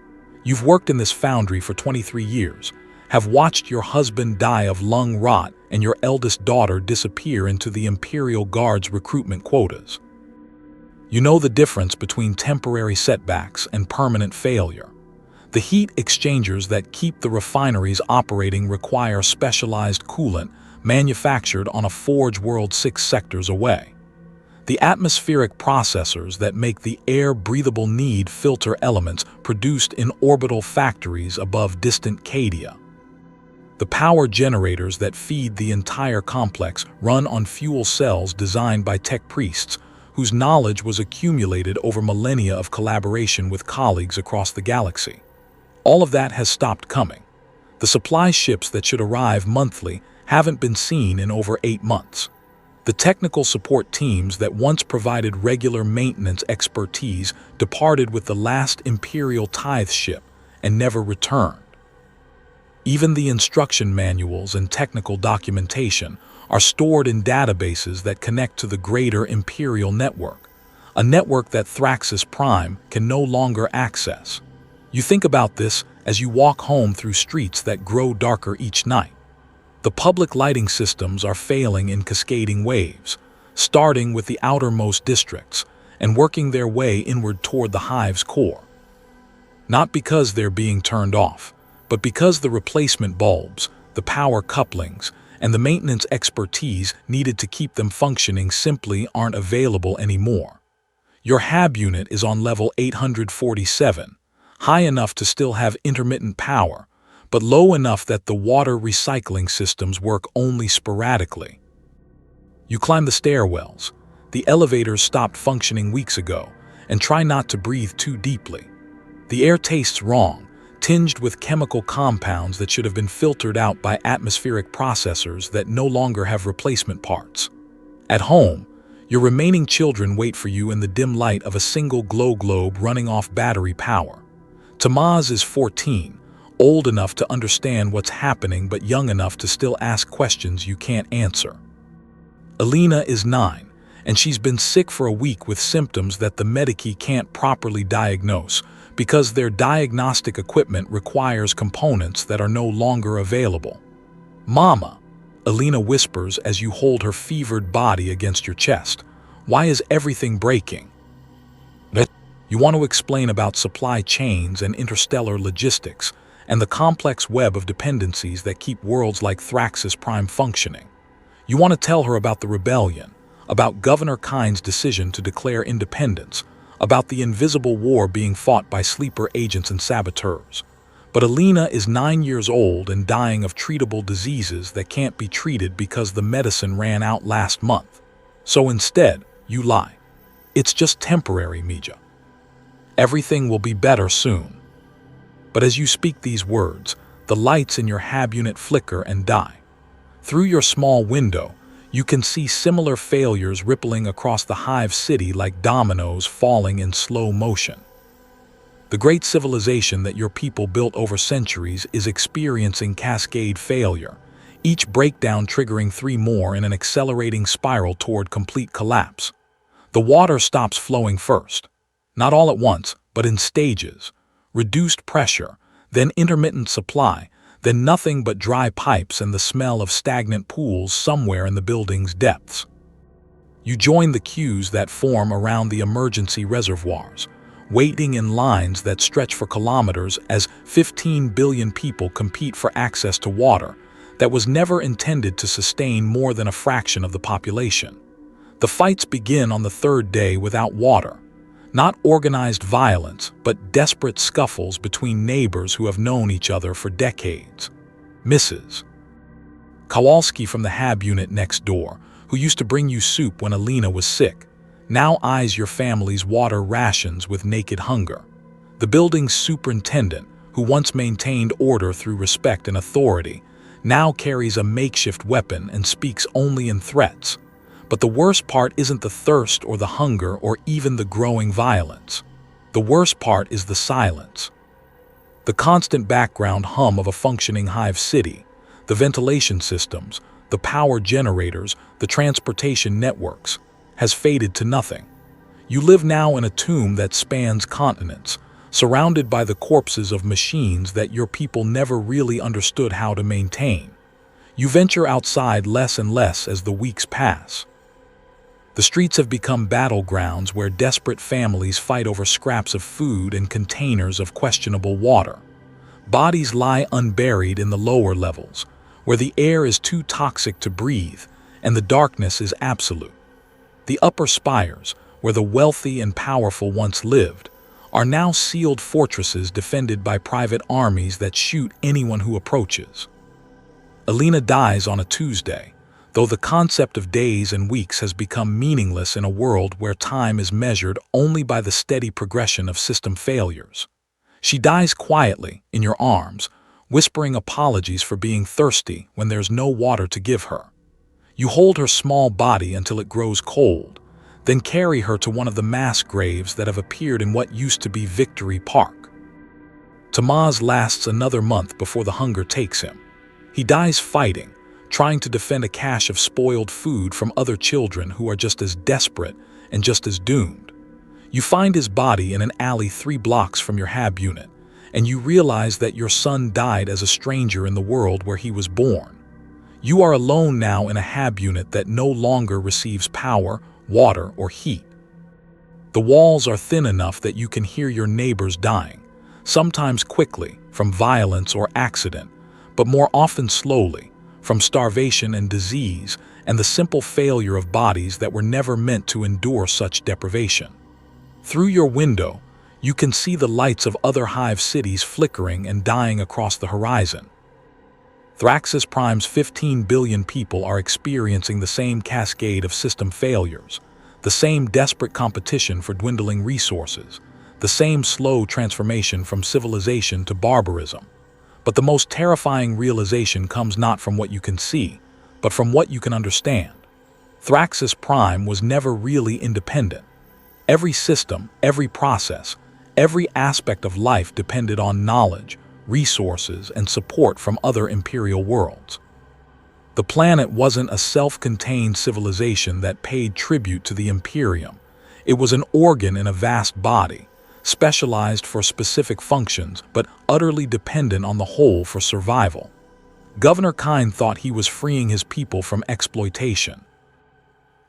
You've worked in this foundry for 23 years, have watched your husband die of lung rot and your eldest daughter disappear into the Imperial Guard's recruitment quotas. You know the difference between temporary setbacks and permanent failure. The heat exchangers that keep the refineries operating require specialized coolant manufactured on a forge world 6 sectors away. The atmospheric processors that make the air-breathable need filter elements produced in orbital factories above distant Cadia. The power generators that feed the entire complex run on fuel cells designed by tech priests, whose knowledge was accumulated over millennia of collaboration with colleagues across the galaxy. All of that has stopped coming. The supply ships that should arrive monthly haven't been seen in over 8 months. The technical support teams that once provided regular maintenance expertise departed with the last Imperial Tithes ship and never returned. Even the instruction manuals and technical documentation are stored in databases that connect to the greater Imperial network, a network that Thraxis Prime can no longer access. You think about this as you walk home through streets that grow darker each night. The public lighting systems are failing in cascading waves, starting with the outermost districts and working their way inward toward the Hive's core. Not because they're being turned off, but because the replacement bulbs, the power couplings, and the maintenance expertise needed to keep them functioning simply aren't available anymore. Your HAB unit is on level 847, high enough to still have intermittent power, but low enough that the water recycling systems work only sporadically. You climb the stairwells. The elevators stopped functioning weeks ago, and try not to breathe too deeply. The air tastes wrong, tinged with chemical compounds that should have been filtered out by atmospheric processors that no longer have replacement parts. At home, your remaining children wait for you in the dim light of a single glow globe running off battery power. Tamaz is 14, old enough to understand what's happening but young enough to still ask questions you can't answer. Alina is 9, and she's been sick for a week with symptoms that the medici can't properly diagnose, because their diagnostic equipment requires components that are no longer available. "Mama," Alina whispers as you hold her fevered body against your chest. "Why is everything breaking?" You want to explain about supply chains and interstellar logistics and the complex web of dependencies that keep worlds like Thraxis Prime functioning. You want to tell her about the rebellion, about Governor Kine's decision to declare independence, about the invisible war being fought by sleeper agents and saboteurs. But Alina is 9 years old and dying of treatable diseases that can't be treated because the medicine ran out last month. So instead, you lie. It's just temporary, Mija. Everything will be better soon. But as you speak these words, the lights in your HAB unit flicker and die. Through your small window, you can see similar failures rippling across the Hive city like dominoes falling in slow motion. The great civilization that your people built over centuries is experiencing cascade failure, each breakdown triggering 3 more in an accelerating spiral toward complete collapse. The water stops flowing first. Not all at once, but in stages. Reduced pressure, then intermittent supply, then nothing but dry pipes and the smell of stagnant pools somewhere in the building's depths. You join the queues that form around the emergency reservoirs, waiting in lines that stretch for kilometers as 15 billion people compete for access to water that was never intended to sustain more than a fraction of the population. The fights begin on the 3rd day without water. Not organized violence, but desperate scuffles between neighbors who have known each other for decades. Mrs. Kowalski from the HAB unit next door, who used to bring you soup when Alina was sick, now eyes your family's water rations with naked hunger. The building's superintendent, who once maintained order through respect and authority, now carries a makeshift weapon and speaks only in threats. But the worst part isn't the thirst or the hunger or even the growing violence. The worst part is the silence. The constant background hum of a functioning Hive city, the ventilation systems, the power generators, the transportation networks, has faded to nothing. You live now in a tomb that spans continents, surrounded by the corpses of machines that your people never really understood how to maintain. You venture outside less and less as the weeks pass. The streets have become battlegrounds where desperate families fight over scraps of food and containers of questionable water. Bodies lie unburied in the lower levels, where the air is too toxic to breathe and the darkness is absolute. The upper spires, where the wealthy and powerful once lived, are now sealed fortresses defended by private armies that shoot anyone who approaches. Alina dies on a Tuesday, though the concept of days and weeks has become meaningless in a world where time is measured only by the steady progression of system failures. She dies quietly, in your arms, whispering apologies for being thirsty when there's no water to give her. You hold her small body until it grows cold, then carry her to one of the mass graves that have appeared in what used to be Victory Park. Tamaz lasts another month before the hunger takes him. He dies fighting, trying to defend a cache of spoiled food from other children who are just as desperate and just as doomed. You find his body in an alley 3 blocks from your HAB unit, and you realize that your son died as a stranger in the world where he was born. You are alone now in a HAB unit that no longer receives power, water, or heat. The walls are thin enough that you can hear your neighbors dying, sometimes quickly, from violence or accident, but more often slowly, from starvation and disease and the simple failure of bodies that were never meant to endure such deprivation. Through your window, you can see the lights of other Hive cities flickering and dying across the horizon. Thraxis Prime's 15 billion people are experiencing the same cascade of system failures, the same desperate competition for dwindling resources, the same slow transformation from civilization to barbarism. But the most terrifying realization comes not from what you can see, but from what you can understand. Thraxis Prime was never really independent. Every system, every process, every aspect of life depended on knowledge, resources, and support from other Imperial worlds. The planet wasn't a self-contained civilization that paid tribute to the Imperium. It was an organ in a vast body, specialized for specific functions, but utterly dependent on the whole for survival. Governor Kine thought he was freeing his people from exploitation.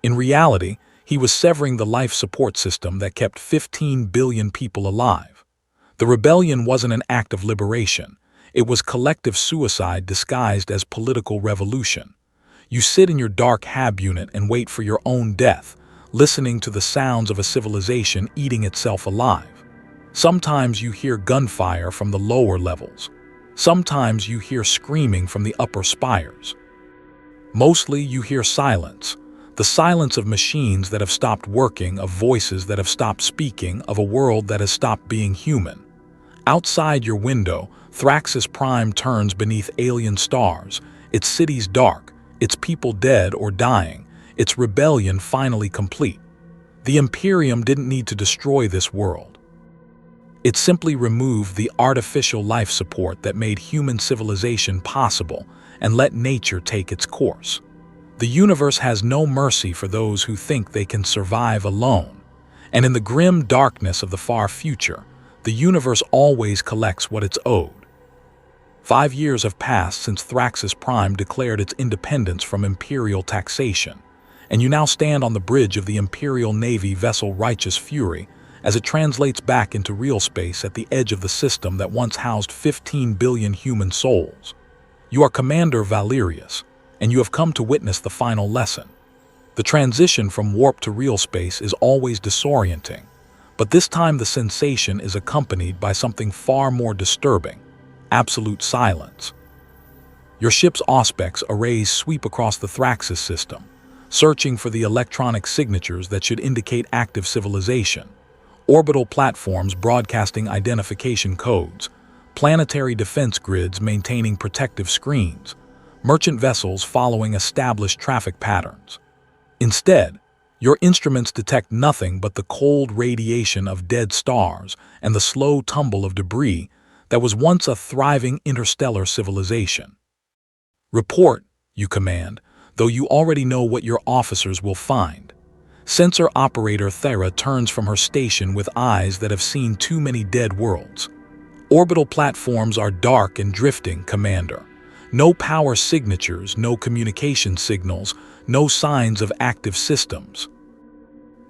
In reality, he was severing the life support system that kept 15 billion people alive. The rebellion wasn't an act of liberation. It was collective suicide disguised as political revolution. You sit in your dark HAB unit and wait for your own death, listening to the sounds of a civilization eating itself alive. Sometimes you hear gunfire from the lower levels. Sometimes you hear screaming from the upper spires. Mostly you hear silence. The silence of machines that have stopped working, of voices that have stopped speaking, of a world that has stopped being human. Outside your window, Thraxis Prime turns beneath alien stars, its cities dark, its people dead or dying, its rebellion finally complete. The Imperium didn't need to destroy this world. It simply removed the artificial life support that made human civilization possible and let nature take its course. The universe has no mercy for those who think they can survive alone, and in the grim darkness of the far future, the universe always collects what it's owed. 5 years have passed since Thraxis Prime declared its independence from Imperial taxation, and you now stand on the bridge of the Imperial Navy vessel Righteous Fury as it translates back into real space at the edge of the system that once housed 15 billion human souls. You are Commander Valerius, and you have come to witness the final lesson. The transition from warp to real space is always disorienting, but this time the sensation is accompanied by something far more disturbing: absolute silence. Your ship's auspex arrays sweep across the Thraxis system, searching for the electronic signatures that should indicate active civilization. Orbital platforms broadcasting identification codes, planetary defense grids maintaining protective screens, merchant vessels following established traffic patterns. Instead, your instruments detect nothing but the cold radiation of dead stars and the slow tumble of debris that was once a thriving interstellar civilization. Report, you command, though you already know what your officers will find. Sensor operator Thera turns from her station with eyes that have seen too many dead worlds. Orbital platforms are dark and drifting, Commander. No power signatures, no communication signals, no signs of active systems.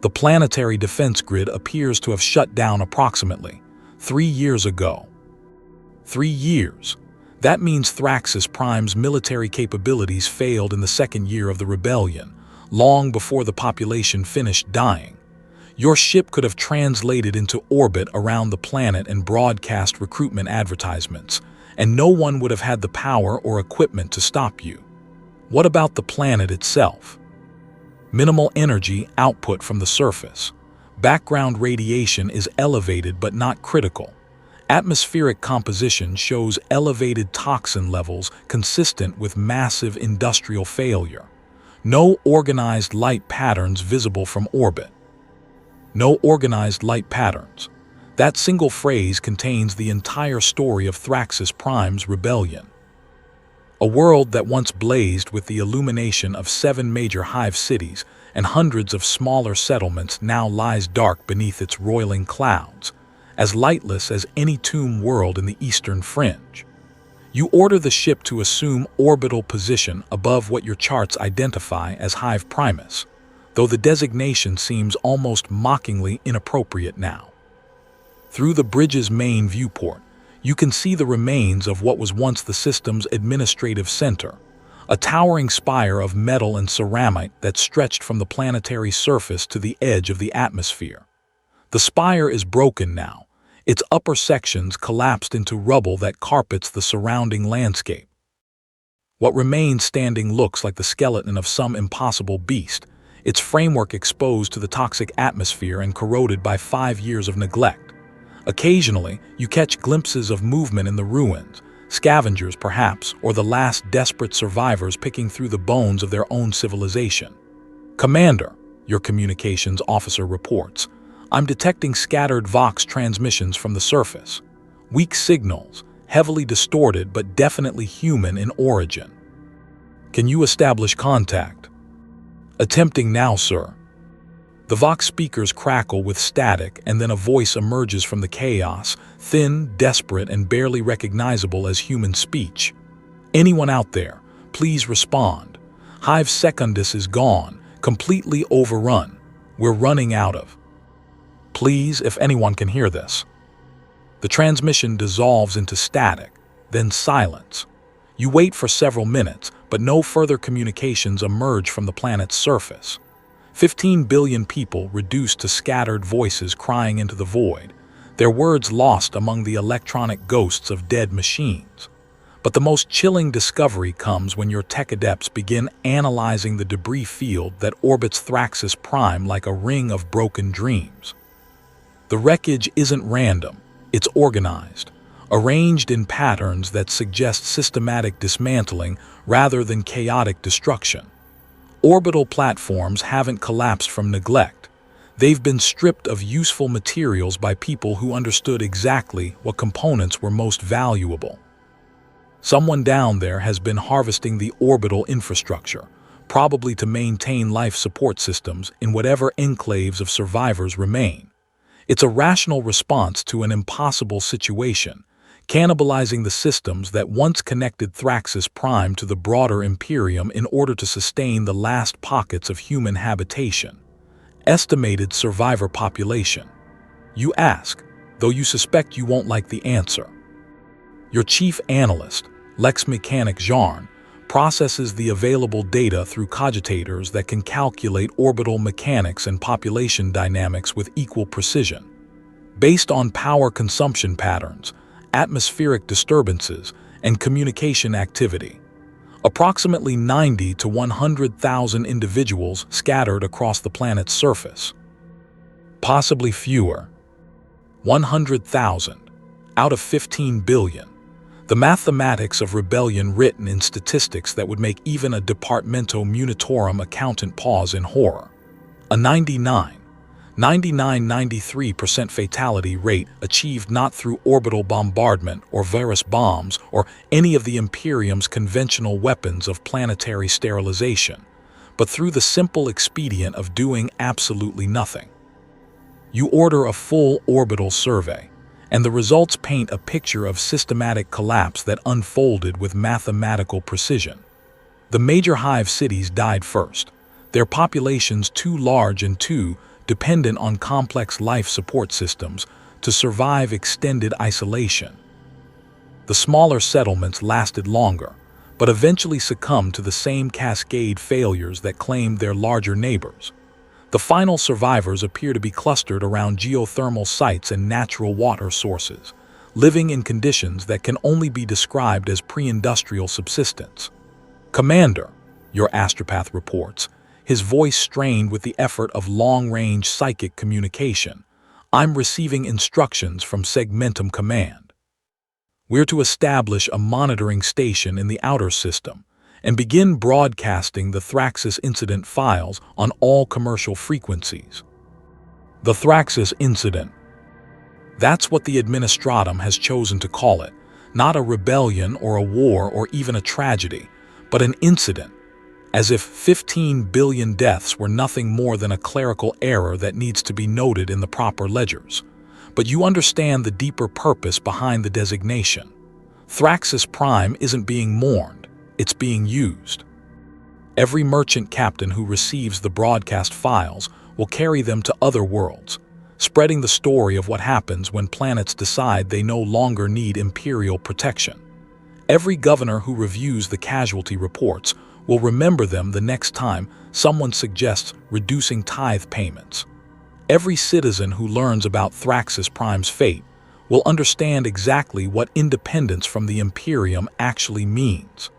The planetary defense grid appears to have shut down approximately 3 years ago. 3 years. That means Thraxis Prime's military capabilities failed in the second year of the rebellion, long before the population finished dying. Your ship could have translated into orbit around the planet and broadcast recruitment advertisements, and no one would have had the power or equipment to stop you. What about the planet itself? Minimal energy output from the surface. Background radiation is elevated but not critical. Atmospheric composition shows elevated toxin levels consistent with massive industrial failure. No organized light patterns visible from orbit. No organized light patterns. That single phrase contains the entire story of Thraxis Prime's rebellion. A world that once blazed with the illumination of 7 major Hive cities and hundreds of smaller settlements now lies dark beneath its roiling clouds, as lightless as any tomb world in the eastern fringe. You order the ship to assume orbital position above what your charts identify as Hive Primus, though the designation seems almost mockingly inappropriate now. Through the bridge's main viewport, you can see the remains of what was once the system's administrative center, a towering spire of metal and ceramic that stretched from the planetary surface to the edge of the atmosphere. The spire is broken now, its upper sections collapsed into rubble that carpets the surrounding landscape. What remains standing looks like the skeleton of some impossible beast, its framework exposed to the toxic atmosphere and corroded by 5 years of neglect. Occasionally, you catch glimpses of movement in the ruins, scavengers perhaps, or the last desperate survivors picking through the bones of their own civilization. Commander, your communications officer reports, I'm detecting scattered Vox transmissions from the surface. Weak signals, heavily distorted but definitely human in origin. Can you establish contact? Attempting now, sir. The Vox speakers crackle with static, and then a voice emerges from the chaos, thin, desperate, and barely recognizable as human speech. Anyone out there, please respond. Hive Secundus is gone, completely overrun. We're running out of. Please, if anyone can hear this. The transmission dissolves into static, then silence. You wait for several minutes, but no further communications emerge from the planet's surface. 15 billion people reduced to scattered voices crying into the void, their words lost among the electronic ghosts of dead machines. But the most chilling discovery comes when your tech adepts begin analyzing the debris field that orbits Thraxis Prime like a ring of broken dreams. The wreckage isn't random, it's organized, arranged in patterns that suggest systematic dismantling rather than chaotic destruction. Orbital platforms haven't collapsed from neglect. They've been stripped of useful materials by people who understood exactly what components were most valuable. Someone down there has been harvesting the orbital infrastructure, probably to maintain life support systems in whatever enclaves of survivors remain. It's a rational response to an impossible situation, cannibalizing the systems that once connected Thraxis Prime to the broader Imperium in order to sustain the last pockets of human habitation. Estimated survivor population. You ask, though you suspect you won't like the answer. Your chief analyst, Lex Mechanic Jarn, processes the available data through cogitators that can calculate orbital mechanics and population dynamics with equal precision. Based on power consumption patterns, atmospheric disturbances, and communication activity, approximately 90 to 100,000 individuals scattered across the planet's surface. Possibly fewer. 100,000. out of 15 billion. The mathematics of rebellion written in statistics that would make even a Departamento Munitorum accountant pause in horror. A 93% fatality rate achieved not through orbital bombardment or virus bombs or any of the Imperium's conventional weapons of planetary sterilization, but through the simple expedient of doing absolutely nothing. You order a full orbital survey, and the results paint a picture of systematic collapse that unfolded with mathematical precision. The major Hive cities died first, their populations too large and too dependent on complex life support systems to survive extended isolation. The smaller settlements lasted longer, but eventually succumbed to the same cascade failures that claimed their larger neighbors. The final survivors appear to be clustered around geothermal sites and natural water sources, living in conditions that can only be described as pre-industrial subsistence. "Commander," your astropath reports, his voice strained with the effort of long-range psychic communication, "I'm receiving instructions from Segmentum Command. We're to establish a monitoring station in the outer system and begin broadcasting the Thraxis Incident files on all commercial frequencies." The Thraxis Incident. That's what the Administratum has chosen to call it, not a rebellion or a war or even a tragedy, but an incident, as if 15 billion deaths were nothing more than a clerical error that needs to be noted in the proper ledgers. But you understand the deeper purpose behind the designation. Thraxis Prime isn't being mourned, it's being used. Every merchant captain who receives the broadcast files will carry them to other worlds, spreading the story of what happens when planets decide they no longer need Imperial protection. Every governor who reviews the casualty reports will remember them the next time someone suggests reducing tithe payments. Every citizen who learns about Thraxis Prime's fate will understand exactly what independence from the Imperium actually means.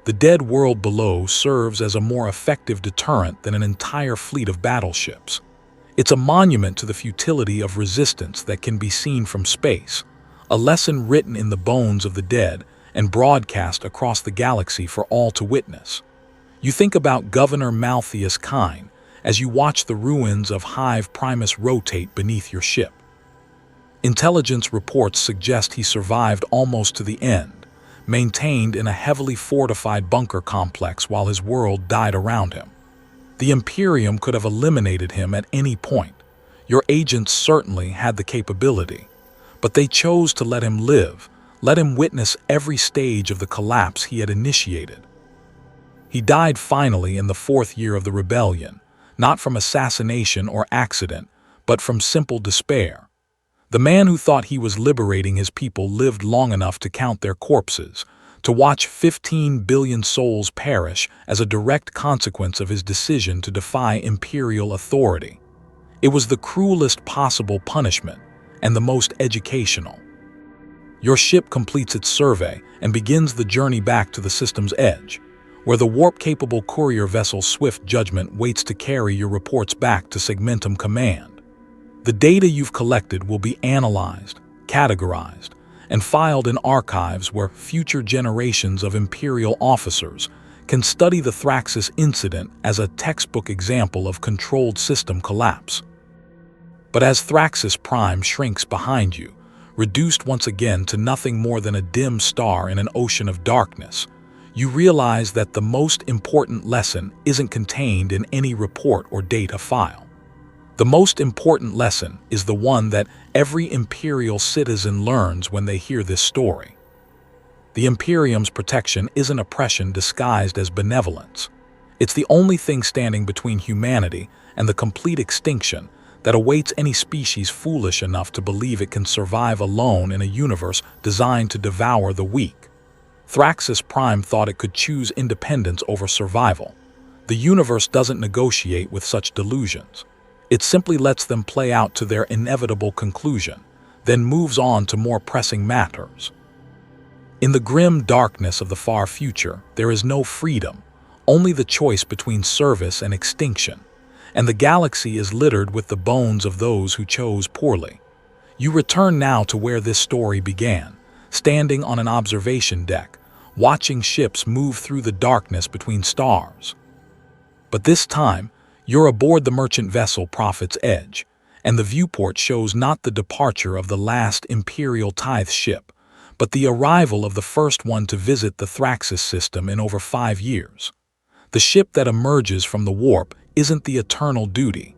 The dead world below serves as a more effective deterrent than an entire fleet of battleships. It's a monument to the futility of resistance that can be seen from space, a lesson written in the bones of the dead and broadcast across the galaxy for all to witness. You think about Governor Malthius Kine as you watch the ruins of Hive Primus rotate beneath your ship. Intelligence reports suggest he survived almost to the end, maintained in a heavily fortified bunker complex while his world died around him. The Imperium could have eliminated him at any point. Your agents certainly had the capability, but they chose to let him live, let him witness every stage of the collapse he had initiated. He died finally in the 4th year of the rebellion, not from assassination or accident, but from simple despair. The man who thought he was liberating his people lived long enough to count their corpses, to watch 15 billion souls perish as a direct consequence of his decision to defy Imperial authority. It was the cruelest possible punishment and the most educational. Your ship completes its survey and begins the journey back to the system's edge, where the warp-capable courier vessel Swift Judgment waits to carry your reports back to Segmentum Command. The data you've collected will be analyzed, categorized, and filed in archives where future generations of Imperial officers can study the Thraxis Incident as a textbook example of controlled system collapse. But as Thraxis Prime shrinks behind you, reduced once again to nothing more than a dim star in an ocean of darkness, you realize that the most important lesson isn't contained in any report or data file. The most important lesson is the one that every Imperial citizen learns when they hear this story. The Imperium's protection isn't oppression disguised as benevolence. It's the only thing standing between humanity and the complete extinction that awaits any species foolish enough to believe it can survive alone in a universe designed to devour the weak. Thraxis Prime thought it could choose independence over survival. The universe doesn't negotiate with such delusions. It simply lets them play out to their inevitable conclusion, then moves on to more pressing matters. In the grim darkness of the far future, there is no freedom, only the choice between service and extinction, and the galaxy is littered with the bones of those who chose poorly. You return now to where this story began, standing on an observation deck, watching ships move through the darkness between stars. But this time, you're aboard the merchant vessel Prophet's Edge, and the viewport shows not the departure of the last Imperial Tithes ship, but the arrival of the first one to visit the Thraxis system in over 5 years. The ship that emerges from the warp isn't the eternal duty.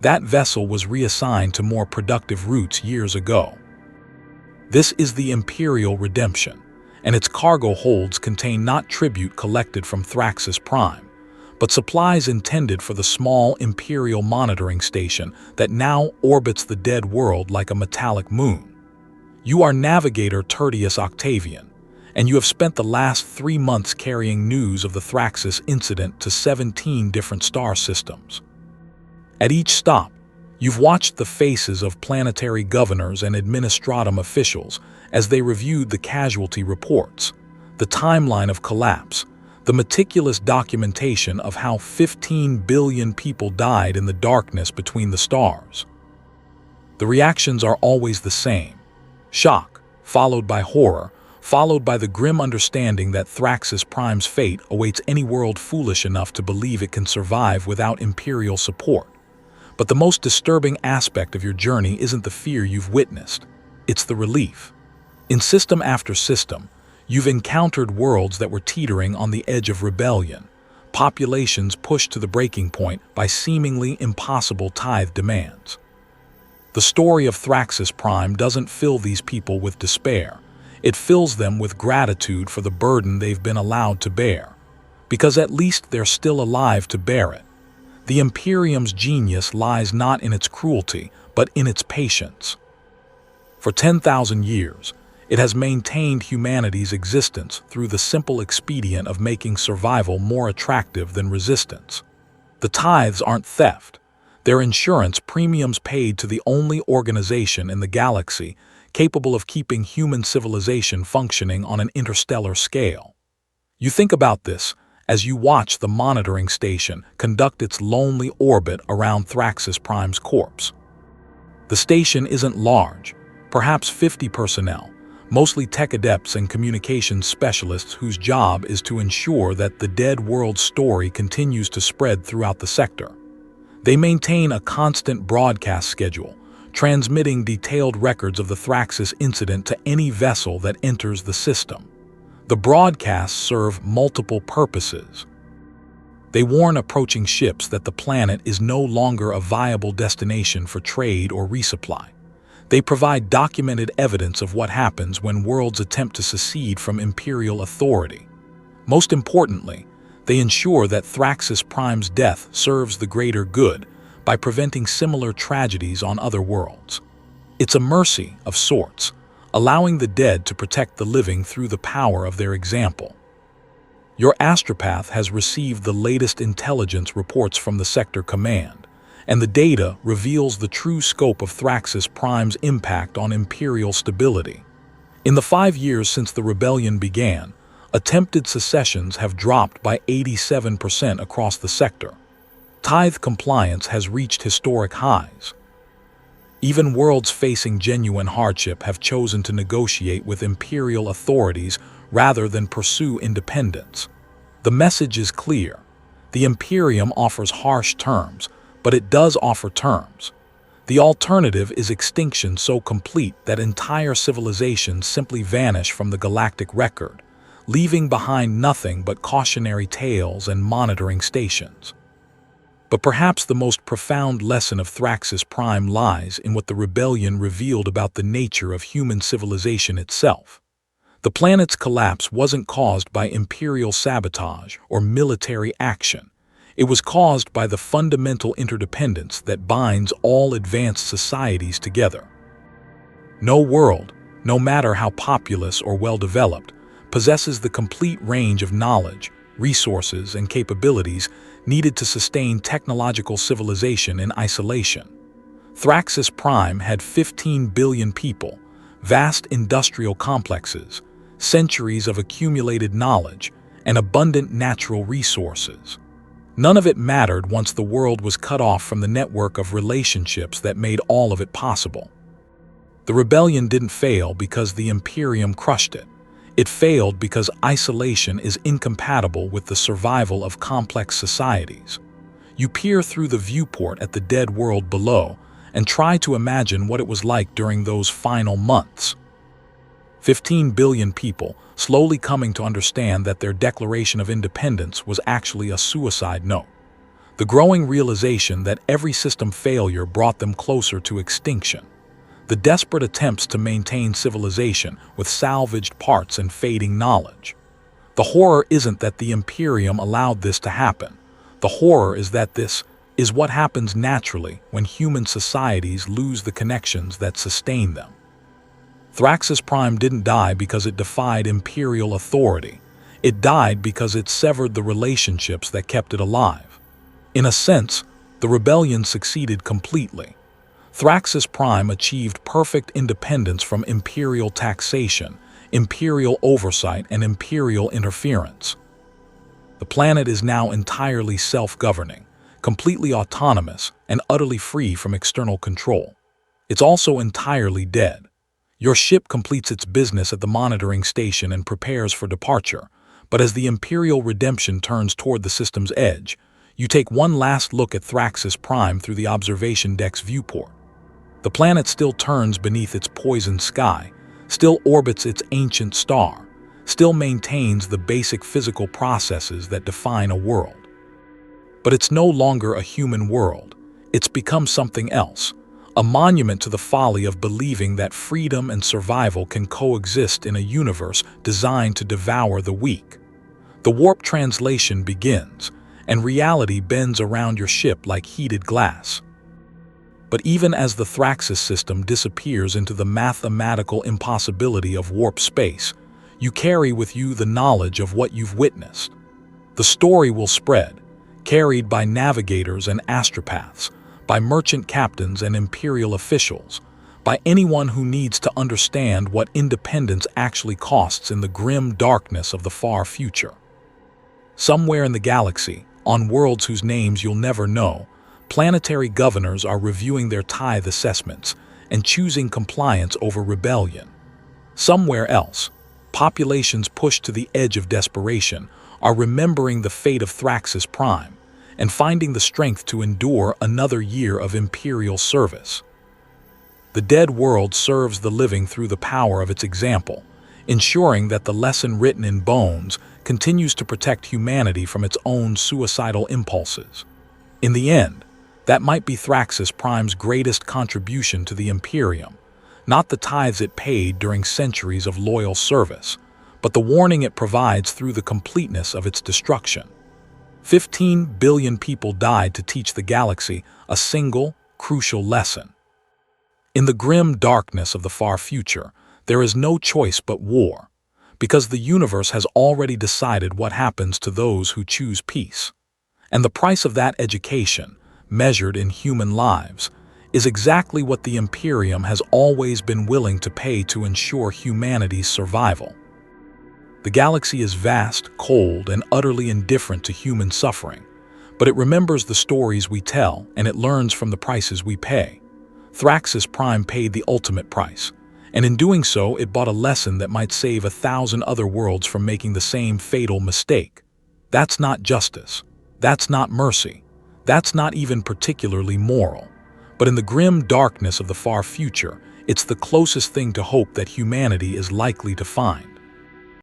That vessel was reassigned to more productive routes years ago. This is the Imperial Redemption, and its cargo holds contain not tribute collected from Thraxis Prime, but supplies intended for the small Imperial monitoring station that now orbits the dead world like a metallic moon. You are Navigator Tertius Octavian, and you have spent the last 3 months carrying news of the Thraxis Incident to 17 different star systems. At each stop, you've watched the faces of planetary governors and administratum officials as they reviewed the casualty reports, the timeline of collapse, the meticulous documentation of how 15 billion people died in the darkness between the stars. The reactions are always the same: shock, followed by horror, followed by the grim understanding that Thraxis Prime's fate awaits any world foolish enough to believe it can survive without Imperial support. But the most disturbing aspect of your journey isn't the fear you've witnessed, it's the relief. In system after system, you've encountered worlds that were teetering on the edge of rebellion, populations pushed to the breaking point by seemingly impossible tithe demands. The story of Thraxis Prime doesn't fill these people with despair. It fills them with gratitude for the burden they've been allowed to bear, because at least they're still alive to bear it. The Imperium's genius lies not in its cruelty, but in its patience. For 10,000 years, it has maintained humanity's existence through the simple expedient of making survival more attractive than resistance. The tithes aren't theft. They're insurance premiums paid to the only organization in the galaxy capable of keeping human civilization functioning on an interstellar scale. You think about this as you watch the monitoring station conduct its lonely orbit around Thraxis Prime's corpse. The station isn't large, perhaps 50 personnel, mostly tech adepts and communications specialists whose job is to ensure that the dead world story continues to spread throughout the sector. They maintain a constant broadcast schedule, transmitting detailed records of the Thraxis Incident to any vessel that enters the system. The broadcasts serve multiple purposes. They warn approaching ships that the planet is no longer a viable destination for trade or resupply. They provide documented evidence of what happens when worlds attempt to secede from Imperial authority. Most importantly, they ensure that Thraxis Prime's death serves the greater good by preventing similar tragedies on other worlds. It's a mercy of sorts, allowing the dead to protect the living through the power of their example. Your astropath has received the latest intelligence reports from the Sector Command, and the data reveals the true scope of Thraxis Prime's impact on Imperial stability. In the 5 years since the rebellion began, attempted secessions have dropped by 87% across the sector. Tithe compliance has reached historic highs. Even worlds facing genuine hardship have chosen to negotiate with Imperial authorities rather than pursue independence. The message is clear. The Imperium offers harsh terms, but it does offer terms. The alternative is extinction so complete that entire civilizations simply vanish from the galactic record, leaving behind nothing but cautionary tales and monitoring stations. But perhaps the most profound lesson of Thraxis Prime lies in what the rebellion revealed about the nature of human civilization itself. The planet's collapse wasn't caused by Imperial sabotage or military action. It was caused by the fundamental interdependence that binds all advanced societies together. No world, no matter how populous or well-developed, possesses the complete range of knowledge, resources, and capabilities needed to sustain technological civilization in isolation. Thraxis Prime had 15 billion people, vast industrial complexes, centuries of accumulated knowledge, and abundant natural resources. None of it mattered once the world was cut off from the network of relationships that made all of it possible. The rebellion didn't fail because the Imperium crushed it. It failed because isolation is incompatible with the survival of complex societies. You peer through the viewport at the dead world below and try to imagine what it was like during those final months. 15 billion people slowly coming to understand that their Declaration of Independence was actually a suicide note. The growing realization that every system failure brought them closer to extinction. The desperate attempts to maintain civilization with salvaged parts and fading knowledge. The horror isn't that the Imperium allowed this to happen. The horror is that this is what happens naturally when human societies lose the connections that sustain them. Thraxis Prime didn't die because it defied Imperial authority. It died because it severed the relationships that kept it alive. In a sense, the rebellion succeeded completely. Thraxis Prime achieved perfect independence from Imperial taxation, Imperial oversight, and Imperial interference. The planet is now entirely self-governing, completely autonomous, and utterly free from external control. It's also entirely dead. Your ship completes its business at the monitoring station and prepares for departure, but as the Imperial redemption turns toward the system's edge, you take one last look at Thraxis Prime through the observation deck's viewport. The planet still turns beneath its poisoned sky, still orbits its ancient star, still maintains the basic physical processes that define a world. But it's no longer a human world. It's become something else, a monument to the folly of believing that freedom and survival can coexist in a universe designed to devour the weak. The warp translation begins, and reality bends around your ship like heated glass. But even as the Thraxis system disappears into the mathematical impossibility of warp space, you carry with you the knowledge of what you've witnessed. The story will spread, carried by navigators and astropaths, by merchant captains and Imperial officials, by anyone who needs to understand what independence actually costs in the grim darkness of the far future. Somewhere in the galaxy, on worlds whose names you'll never know, planetary governors are reviewing their tithe assessments and choosing compliance over rebellion. Somewhere else, populations pushed to the edge of desperation are remembering the fate of Thraxis Prime and finding the strength to endure another year of Imperial service. The dead world serves the living through the power of its example, ensuring that the lesson written in bones continues to protect humanity from its own suicidal impulses. In the end, that might be Thraxis Prime's greatest contribution to the Imperium, not the tithes it paid during centuries of loyal service, but the warning it provides through the completeness of its destruction. 15 billion people died to teach the galaxy a single, crucial lesson. In the grim darkness of the far future, there is no choice but war, because the universe has already decided what happens to those who choose peace. And the price of that education, measured in human lives, is exactly what the Imperium has always been willing to pay to ensure humanity's survival. The galaxy is vast, cold, and utterly indifferent to human suffering, but it remembers the stories we tell and it learns from the prices we pay. Thraxis Prime paid the ultimate price, and in doing so it bought a lesson that might save 1,000 other worlds from making the same fatal mistake. That's not justice. That's not mercy. That's not even particularly moral. But in the grim darkness of the far future, it's the closest thing to hope that humanity is likely to find.